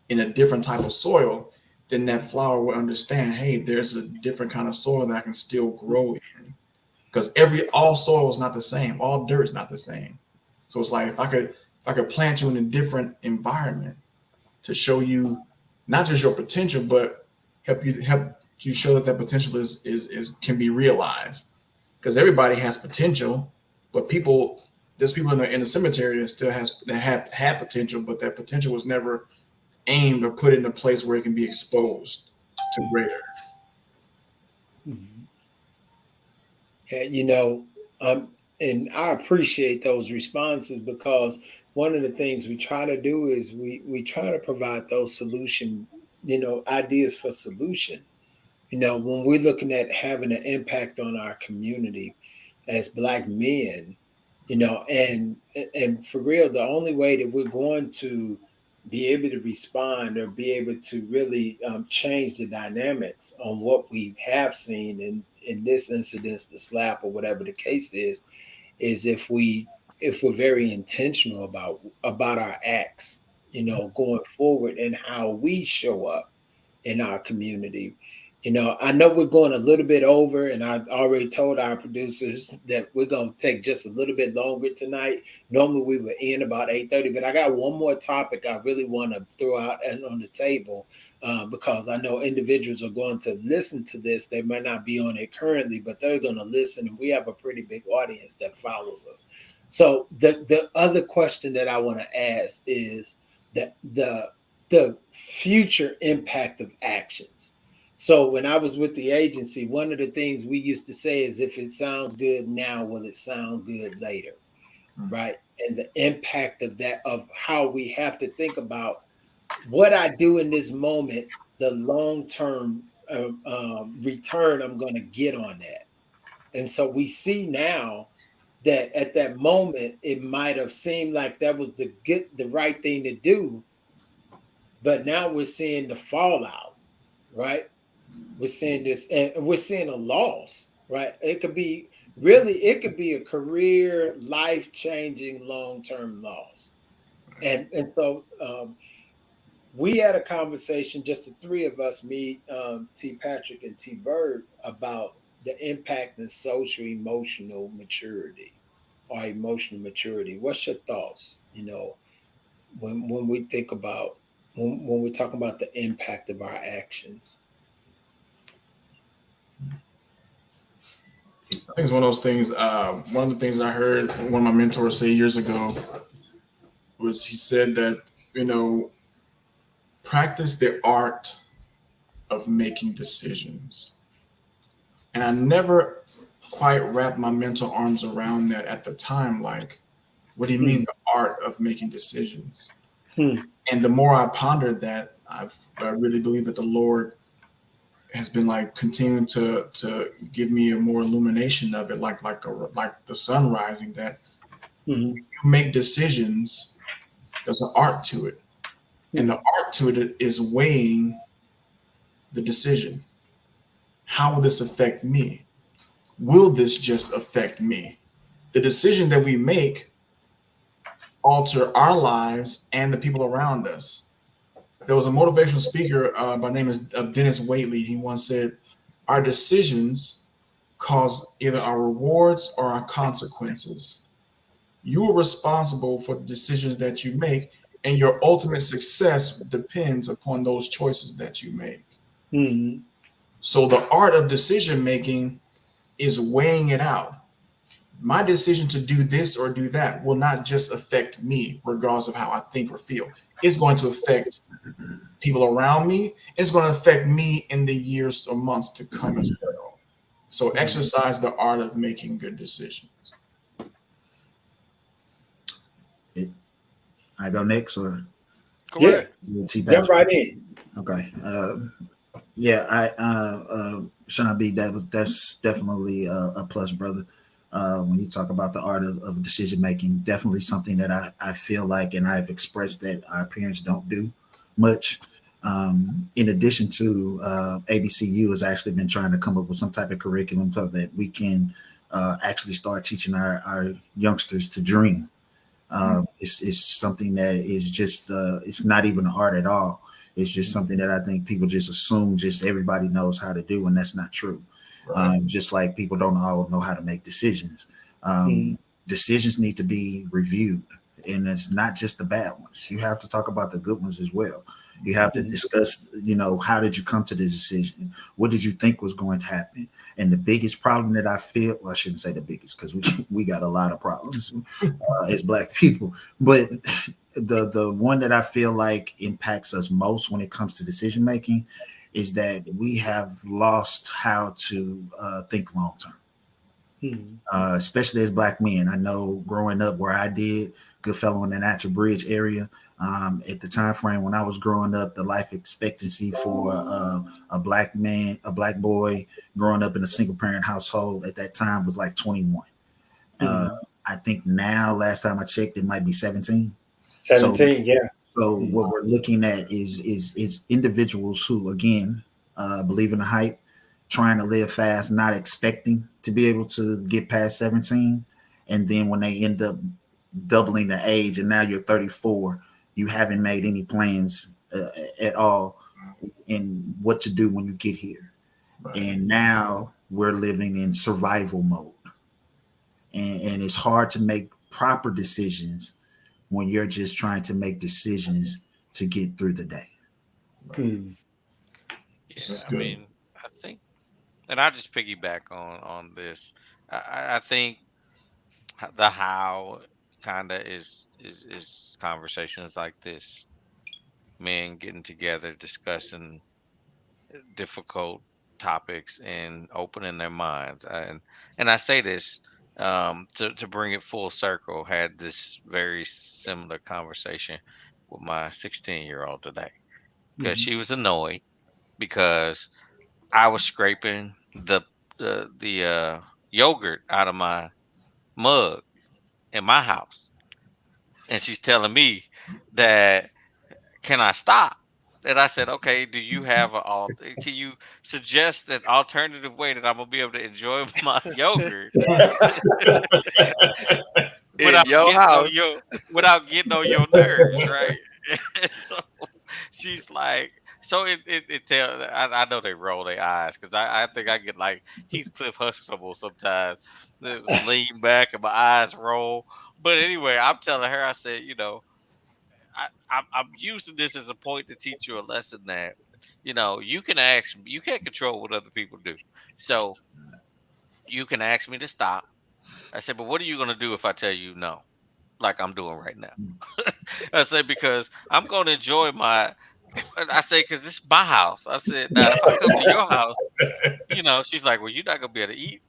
in a different type of soil, then that flower will understand, hey, there's a different kind of soil that I can still grow in. Because all soil is not the same, all dirt is not the same. So it's like if I could plant you in a different environment to show you not just your potential, but help you show that that potential is can be realized. Because everybody has potential, but there's people in the cemetery that still have had potential, but that potential was never aimed or put in a place where it can be exposed to greater. Mhm. Yeah, and I appreciate those responses because one of the things we try to do is we try to provide those solution, ideas for solution. When we're looking at having an impact on our community as Black men, and for real, the only way that we're going to be able to respond or be able to really change the dynamics on what we have seen in this incident, the slap or whatever the case is if we're very intentional about our acts, going forward and how we show up in our community. I know we're going a little bit over, and I already told our producers that we're going to take just a little bit longer tonight. Normally we would end about 8:30, but I got one more topic I really want to throw out and on the table because I know individuals are going to listen to this. They might not be on it currently, but they're going to listen, and we have a pretty big audience that follows us. So the other question that I want to ask is that the future impact of actions. So when I was with the agency, one of the things we used to say is if it sounds good now, will it sound good later? Right. And the impact of that, of how we have to think about what I do in this moment, the long term return I'm going to get on that. And so we see now that at that moment, it might have seemed like that was the right thing to do, but now we're seeing the fallout, right? We're seeing this, and we're seeing a loss, right? It could be a career, life changing, long term loss. And so we had a conversation, just the three of us, me, T. Patrick, and T. Bird, about the impact in social emotional maturity or emotional maturity. What's your thoughts? When we think about when we talk about the impact of our actions. I think it's one of those things. One of the things I heard one of my mentors say years ago was he said that, you know, practice the art of making decisions. And I never quite wrapped my mental arms around that at the time. Like, what do you mean Hmm. the art of making decisions? Hmm. And the more I pondered that, I really believe that the Lord has been like continuing to give me a more illumination of it, like the sun rising. That Hmm. you make decisions, there's an art to it, and the Hmm. art to it is weighing the decision. How will this affect me? Will this just affect me? The decision that we make alter our lives and the people around us. There was a motivational speaker by the name of Dennis Waitley. He once said, "Our decisions cause either our rewards or our consequences. You are responsible for the decisions that you make, and your ultimate success depends upon those choices that you make." Hmm. So the art of decision making is weighing it out. My decision to do this or do that will not just affect me, regardless of how I think or feel. It's going to affect people around me. It's going to affect me in the years or months to come as well. So exercise the art of making good decisions. It, I go next, or Go Yeah, ahead. T. jump Patrick? right in. Okay. Yeah, Sean B. That's definitely a plus, brother. When you talk about the art of decision making, definitely something that I feel like, and I've expressed that our parents don't do much. In addition to ABCU has actually been trying to come up with some type of curriculum so that we can actually start teaching our youngsters to dream. It's something that is just it's not even an art at all. It's just something that I think people just assume just everybody knows how to do, and that's not true. Right. Just like people don't all know how to make decisions. Hmm. Decisions need to be reviewed, and it's not just the bad ones. You have to talk about the good ones as well. You have to Hmm. discuss, how did you come to this decision? What did you think was going to happen? And the biggest problem that I feel, well, I shouldn't say the biggest because we got a lot of problems as Black people, but the one that I feel like impacts us most when it comes to decision making is that we have lost how to think long term, Hmm. especially as Black men. I know growing up where I did, Goodfellow in the Natural Bridge area, at the time frame when I was growing up, the life expectancy for a Black man, a Black boy growing up in a single parent household at that time was like 21. Uh, Hmm. I think now, last time I checked, it might be 17. So 17, yeah. so Hmm. what we're looking at is individuals who, again, believe in the hype, trying to live fast, not expecting to be able to get past 17, and then when they end up doubling the age, and now you're 34, you haven't made any plans at all in what to do when you get here, Right. and now we're living in survival mode, and it's hard to make proper decisions when you're just trying to make decisions to get through the day. Right. Hmm. This Yeah, is I good. mean, I think, and I just piggyback on this. I think the how kind of is conversations like this, men getting together, discussing difficult topics and opening their minds. And I say this to bring it full circle. Had this very similar conversation with my 16-year-old today because Hmm. she was annoyed because I was scraping the yogurt out of my mug in my house, and she's telling me that, can I stop? And I said, okay, do you have can you suggest an alternative way that I'm gonna be able to enjoy my yogurt? in without your getting on house. your without getting on your nerves, right? And so she's like, so it tell. I know they roll their eyes because I think I get like Heathcliff Huxtable sometimes. Just lean back and my eyes roll. But anyway, I'm telling her, I said, I'm using this as a point to teach you a lesson that you can ask, you can't control what other people do, so you can ask me to stop. I said, but what are you going to do if I tell you no, like I'm doing right now? I said, because I'm going to enjoy my. I say, because this is my house. I said, now if I come to your house, she's like, well, you're not going to be able to eat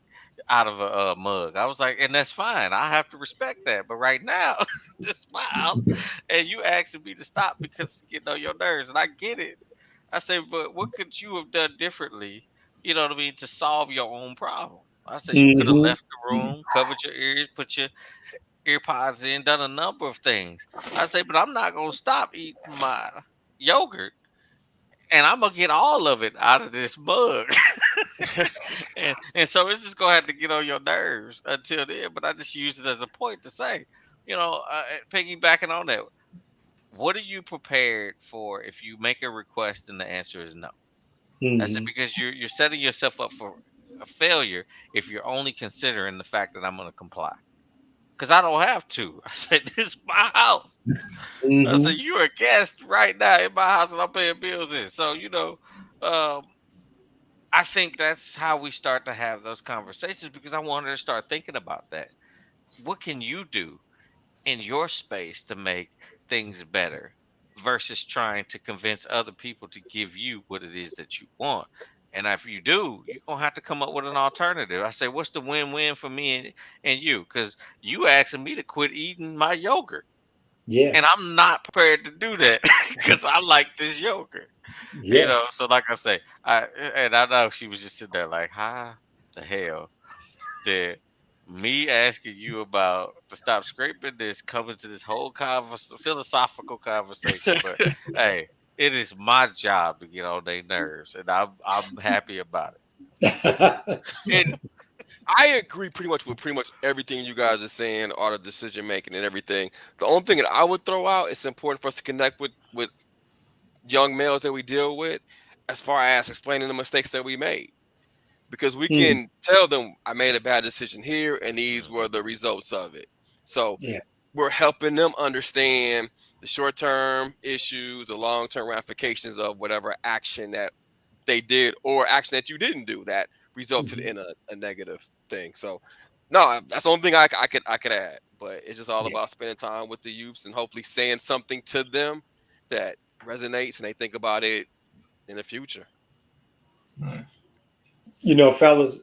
out of a mug. I was like, and that's fine. I have to respect that. But right now, this is my house, and you asking me to stop because it's getting on your nerves, and I get it. I say, but what could you have done differently? You know what I mean, to solve your own problem. I said you could have Hmm. left the room, covered your ears, put your ear pods in, done a number of things. I say, but I'm not gonna stop eating my yogurt, and I'm gonna get all of it out of this mug. and so it's just gonna have to get on your nerves until then. But I just use it as a point to say, piggybacking on that, what are you prepared for if you make a request and the answer is no? I said Hmm. because you're setting yourself up for a failure if you're only considering the fact that I'm gonna comply. Because I don't have to. I said, this is my house. I said, Hmm. you're a guest right now in my house and I'm paying bills in. So, um, I think that's how we start to have those conversations because I wanted to start thinking about that. What can you do in your space to make things better versus trying to convince other people to give you what it is that you want? And if you do, you're gonna have to come up with an alternative. I say, what's the win-win for me and you? Because you asking me to quit eating my yogurt. Yeah. And I'm not prepared to do that because I like this yogurt. Yeah. So like I say, I know she was just sitting there like, how the hell did me asking you about to stop scraping this come into this whole philosophical conversation? But hey, it is my job to get on their nerves, and I'm happy about it. And I agree pretty much with pretty much everything you guys are saying, all the decision making and everything. The only thing that I would throw out, it's important for us to connect with young males that we deal with, as far as explaining the mistakes that we made, because we Mm. can tell them I made a bad decision here, and these were the results of it. So Yeah. we're helping them understand the short term issues, the long term ramifications of whatever action that they did or action that you didn't do that resulted Mhm. in a negative thing. So no, that's the only thing I could add. But it's just all Yeah. about spending time with the youths and hopefully saying something to them that resonates and they think about it in the future. Right. Fellas,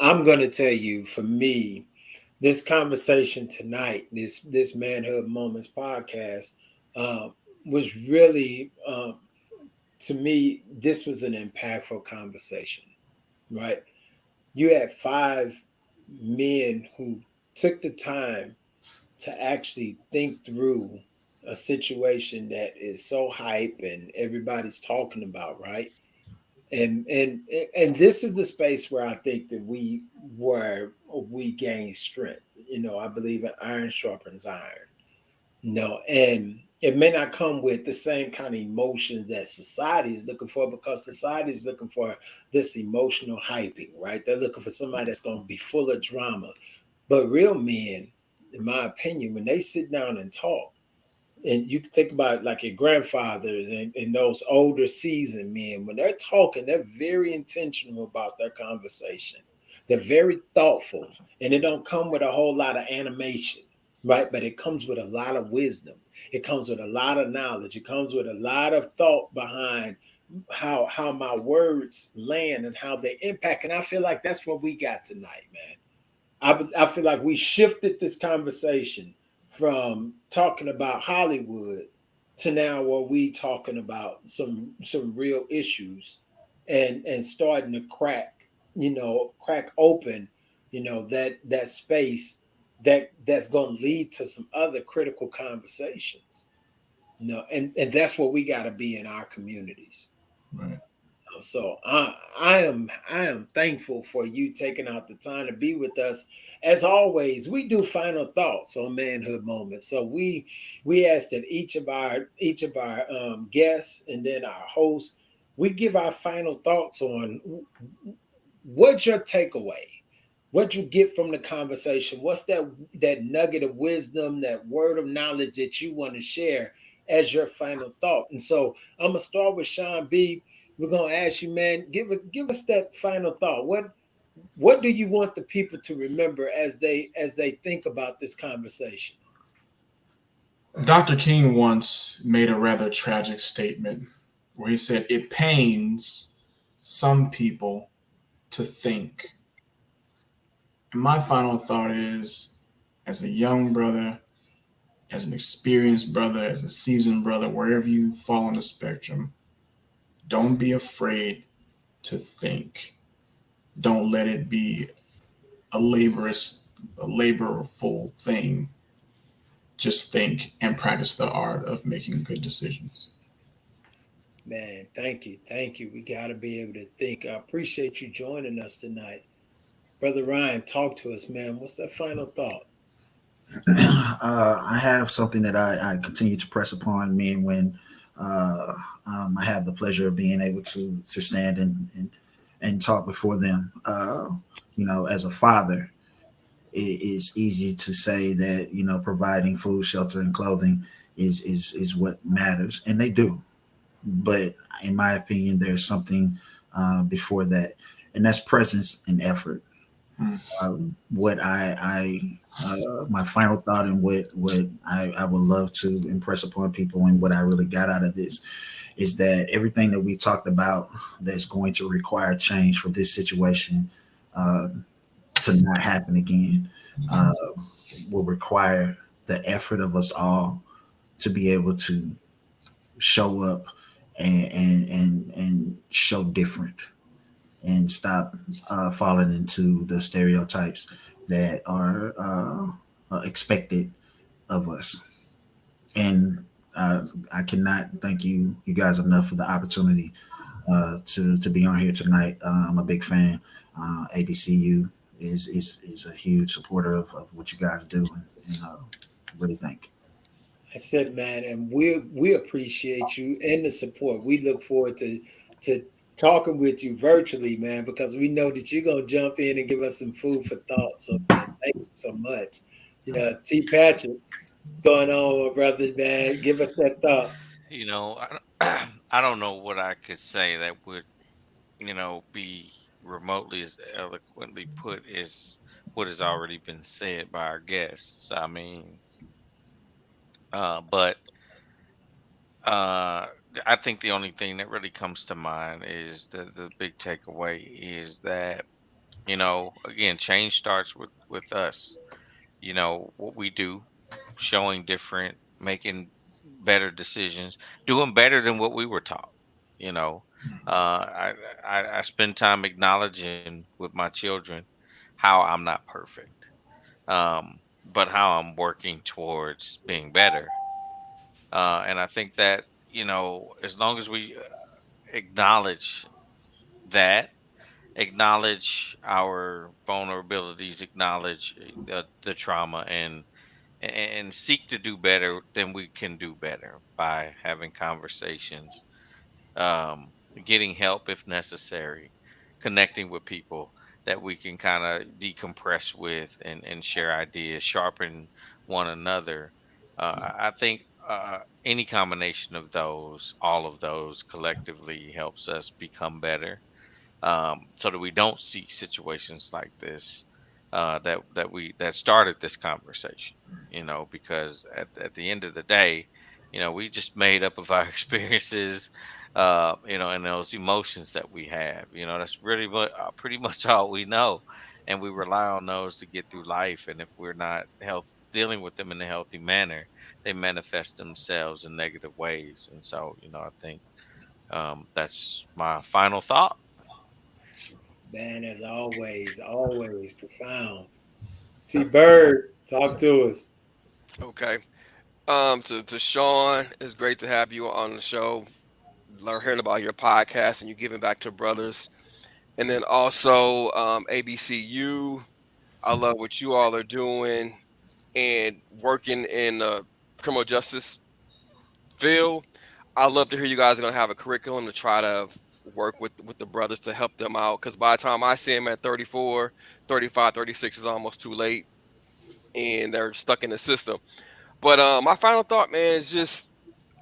I'm going to tell you, for me, this conversation tonight, this Manhood Moments podcast, uh, was really, to me, this was an impactful conversation, right? You had five men who took the time to actually think through a situation that is so hype and everybody's talking about, right? And this is the space where I think that we gain strength. I believe in iron sharpens iron. And it may not come with the same kind of emotions that society is looking for, because society is looking for this emotional hyping, right? They're looking for somebody that's going to be full of drama. But real men, in my opinion, when they sit down and talk, and you think about like your grandfathers and those older seasoned men, when they're talking, they're very intentional about their conversation. They're very thoughtful, and it don't come with a whole lot of animation, right? But it comes with a lot of wisdom. It comes with a lot of knowledge. It comes with a lot of thought behind how my words land and how they impact. And I feel like that's what we got tonight, man. I feel like we shifted this conversation from talking about Hollywood to now where we talking about some real issues and starting to crack open, that space that's going to lead to some other critical conversations. And that's what we got to be in our communities. Right. So I am thankful for you taking out the time to be with us. As always, we do final thoughts on manhood moments. So we ask that each of our guests and then our hosts, we give our final thoughts on what's your takeaway, what you get from the conversation, what's that nugget of wisdom, that word of knowledge that you want to share as your final thought. And so I'm gonna start with Sean B. We're gonna ask you, man, give us that final thought. What do you want the people to remember as they think about this conversation? Dr. King once made a rather tragic statement where he said, "It pains some people to think." And my final thought is, as a young brother, as an experienced brother, as a seasoned brother, wherever you fall on the spectrum, don't be afraid to think. Don't let it be a laborious, a laborful thing. Just think and practice the art of making good decisions. Man, thank you. We got to be able to think. I appreciate you joining us tonight, brother Ryan. Talk to us, man. What's that final thought? I have something that I continue to press upon me when I have the pleasure of being able to stand and talk before them. As a father, it's easy to say that providing food, shelter, and clothing is what matters, and they do. But in my opinion, there's something before that, and that's presence and effort. Mm. What my final thought and what I would love to impress upon people and what I really got out of this is that everything that we talked about that's going to require change for this situation uh, to not happen again uh, will require the effort of us all to be able to show up and show different and stop falling into the stereotypes that are expected of us. And I cannot thank you guys enough for the opportunity to be on here tonight. I'm a big fan. ABCU is a huge supporter of what you guys do, and really thank. That's it, man. And we appreciate you and the support. We look forward to talking with you virtually, man, because we know that you're gonna jump in and give us some food for thought. So, man, thank you so much. Yeah, T. Patrick, what's going on, my brother, man? Give us that thought. I don't know what I could say that would, be remotely as eloquently put as what has already been said by our guests. I mean, but uh, I think the only thing that really comes to mind is the big takeaway is that, again, change starts with us. What we do, showing different, making better decisions, doing better than what we were taught. You know, I spend time acknowledging with my children how I'm not perfect, but how I'm working towards being better. And I think that, as long as we acknowledge that, acknowledge our vulnerabilities, acknowledge the trauma, and seek to do better, then we can do better by having conversations, getting help if necessary, connecting with people that we can kind of decompress with and share ideas, sharpen one another. I think any combination of those, all of those collectively helps us become better, so that we don't see situations like this, that started this conversation. Because at the end of the day, we just made up of our experiences, and those emotions that we have. That's really pretty much all we know, and we rely on those to get through life. And if we're not dealing with them in a healthy manner, they manifest themselves in negative ways. And so, I think that's my final thought. Man, as always, always profound. T. Bird, talk to us. Okay. To Sean, it's great to have you on the show. learn hearing about your podcast and you giving back to brothers. And then also ABCU. I love what you all are doing and working in the criminal justice field. I love to hear you guys are going to have a curriculum to try to work with the brothers to help them out. Because by the time I see them at 34, 35, 36 is almost too late and they're stuck in the system. But my final thought, man, is just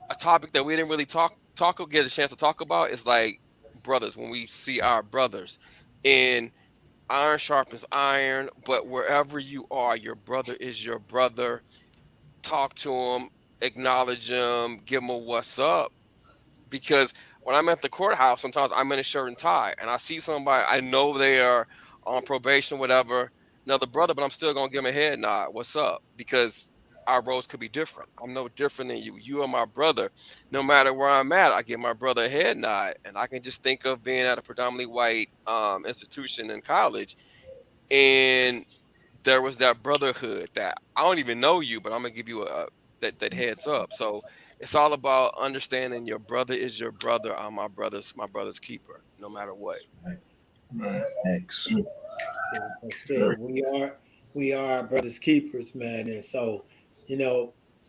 a topic that we didn't really talk or get a chance to talk about. Is like brothers, when we see our brothers, and iron sharpens iron. But wherever you are, your brother is your brother. Talk to him, acknowledge him, give him a what's up. Because when I'm at the courthouse, sometimes I'm in a shirt and tie, and I see somebody I know they are on probation, whatever, another brother, but I'm still gonna give him a head nod. What's up? Because our roles could be different. I'm no different than you. You are my brother. No matter where I'm at, I give my brother a head nod, and I can just think of being at a predominantly white institution in college, and there was that brotherhood that I don't even know you, but I'm gonna give you a that heads up. So it's all about understanding your brother is your brother. I'm my brother's keeper, no matter what. Right. Thanks. So that's it. We are our brothers keepers, man. And so,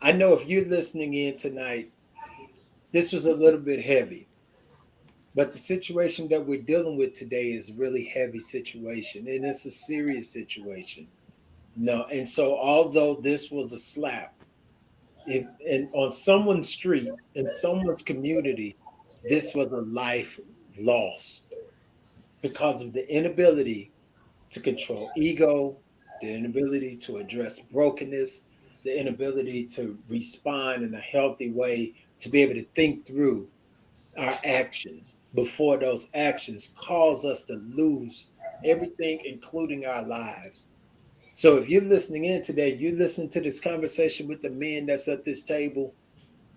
I know if you're listening in tonight, this was a little bit heavy, but the situation that we're dealing with today is a really heavy situation, and it's a serious situation. No, and so although this was a slap, if and on someone's street, in someone's community, this was a life lost because of the inability to control ego, the inability to address brokenness, the inability to respond in a healthy way, to be able to think through our actions before those actions cause us to lose everything, including our lives. So if you're listening in today, you listen to this conversation with the men that's at this table.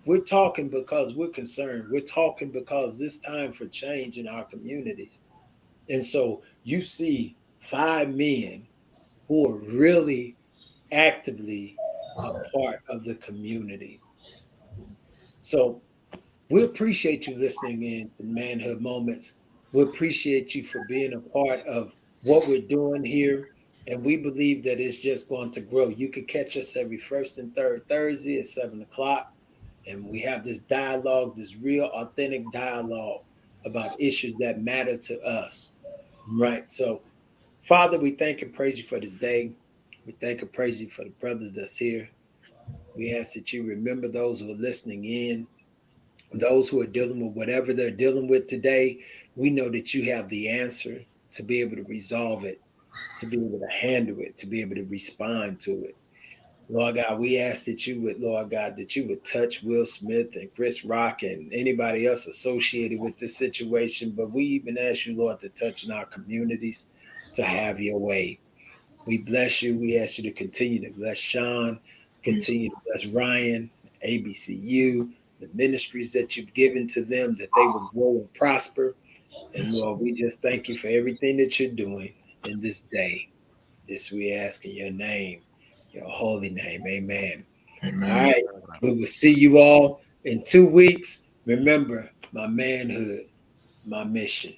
We're talking because we're concerned. We're talking because it's time for change in our communities. And so you see 5 men who are really actively a part of the community. So we appreciate you listening in to Manhood Moments. We appreciate you for being a part of what we're doing here. And we believe that it's just going to grow. You can catch us every first and third Thursday at 7 o'clock. And we have this dialogue, this real authentic dialogue about issues that matter to us. Right. So, Father, we thank and praise you for this day. We thank and praise you for the brothers that's here. We ask that you remember those who are listening in, those who are dealing with whatever they're dealing with today. We know that you have the answer to be able to resolve it, to be able to handle it, to be able to respond to it. Lord God, we ask that you would, Lord God, that you would touch Will Smith and Chris Rock and anybody else associated with this situation. But we even ask you, Lord, to touch in our communities, to have your way. We bless you. We ask you to continue to bless Sean, continue to bless Ryan, ABCU, the ministries that you've given to them, that they will grow and prosper. And Lord, we just thank you for everything that you're doing in this day. This we ask in your name, your holy name. Amen. All Amen. right. We will see you all in 2 weeks. Remember, my manhood, my mission.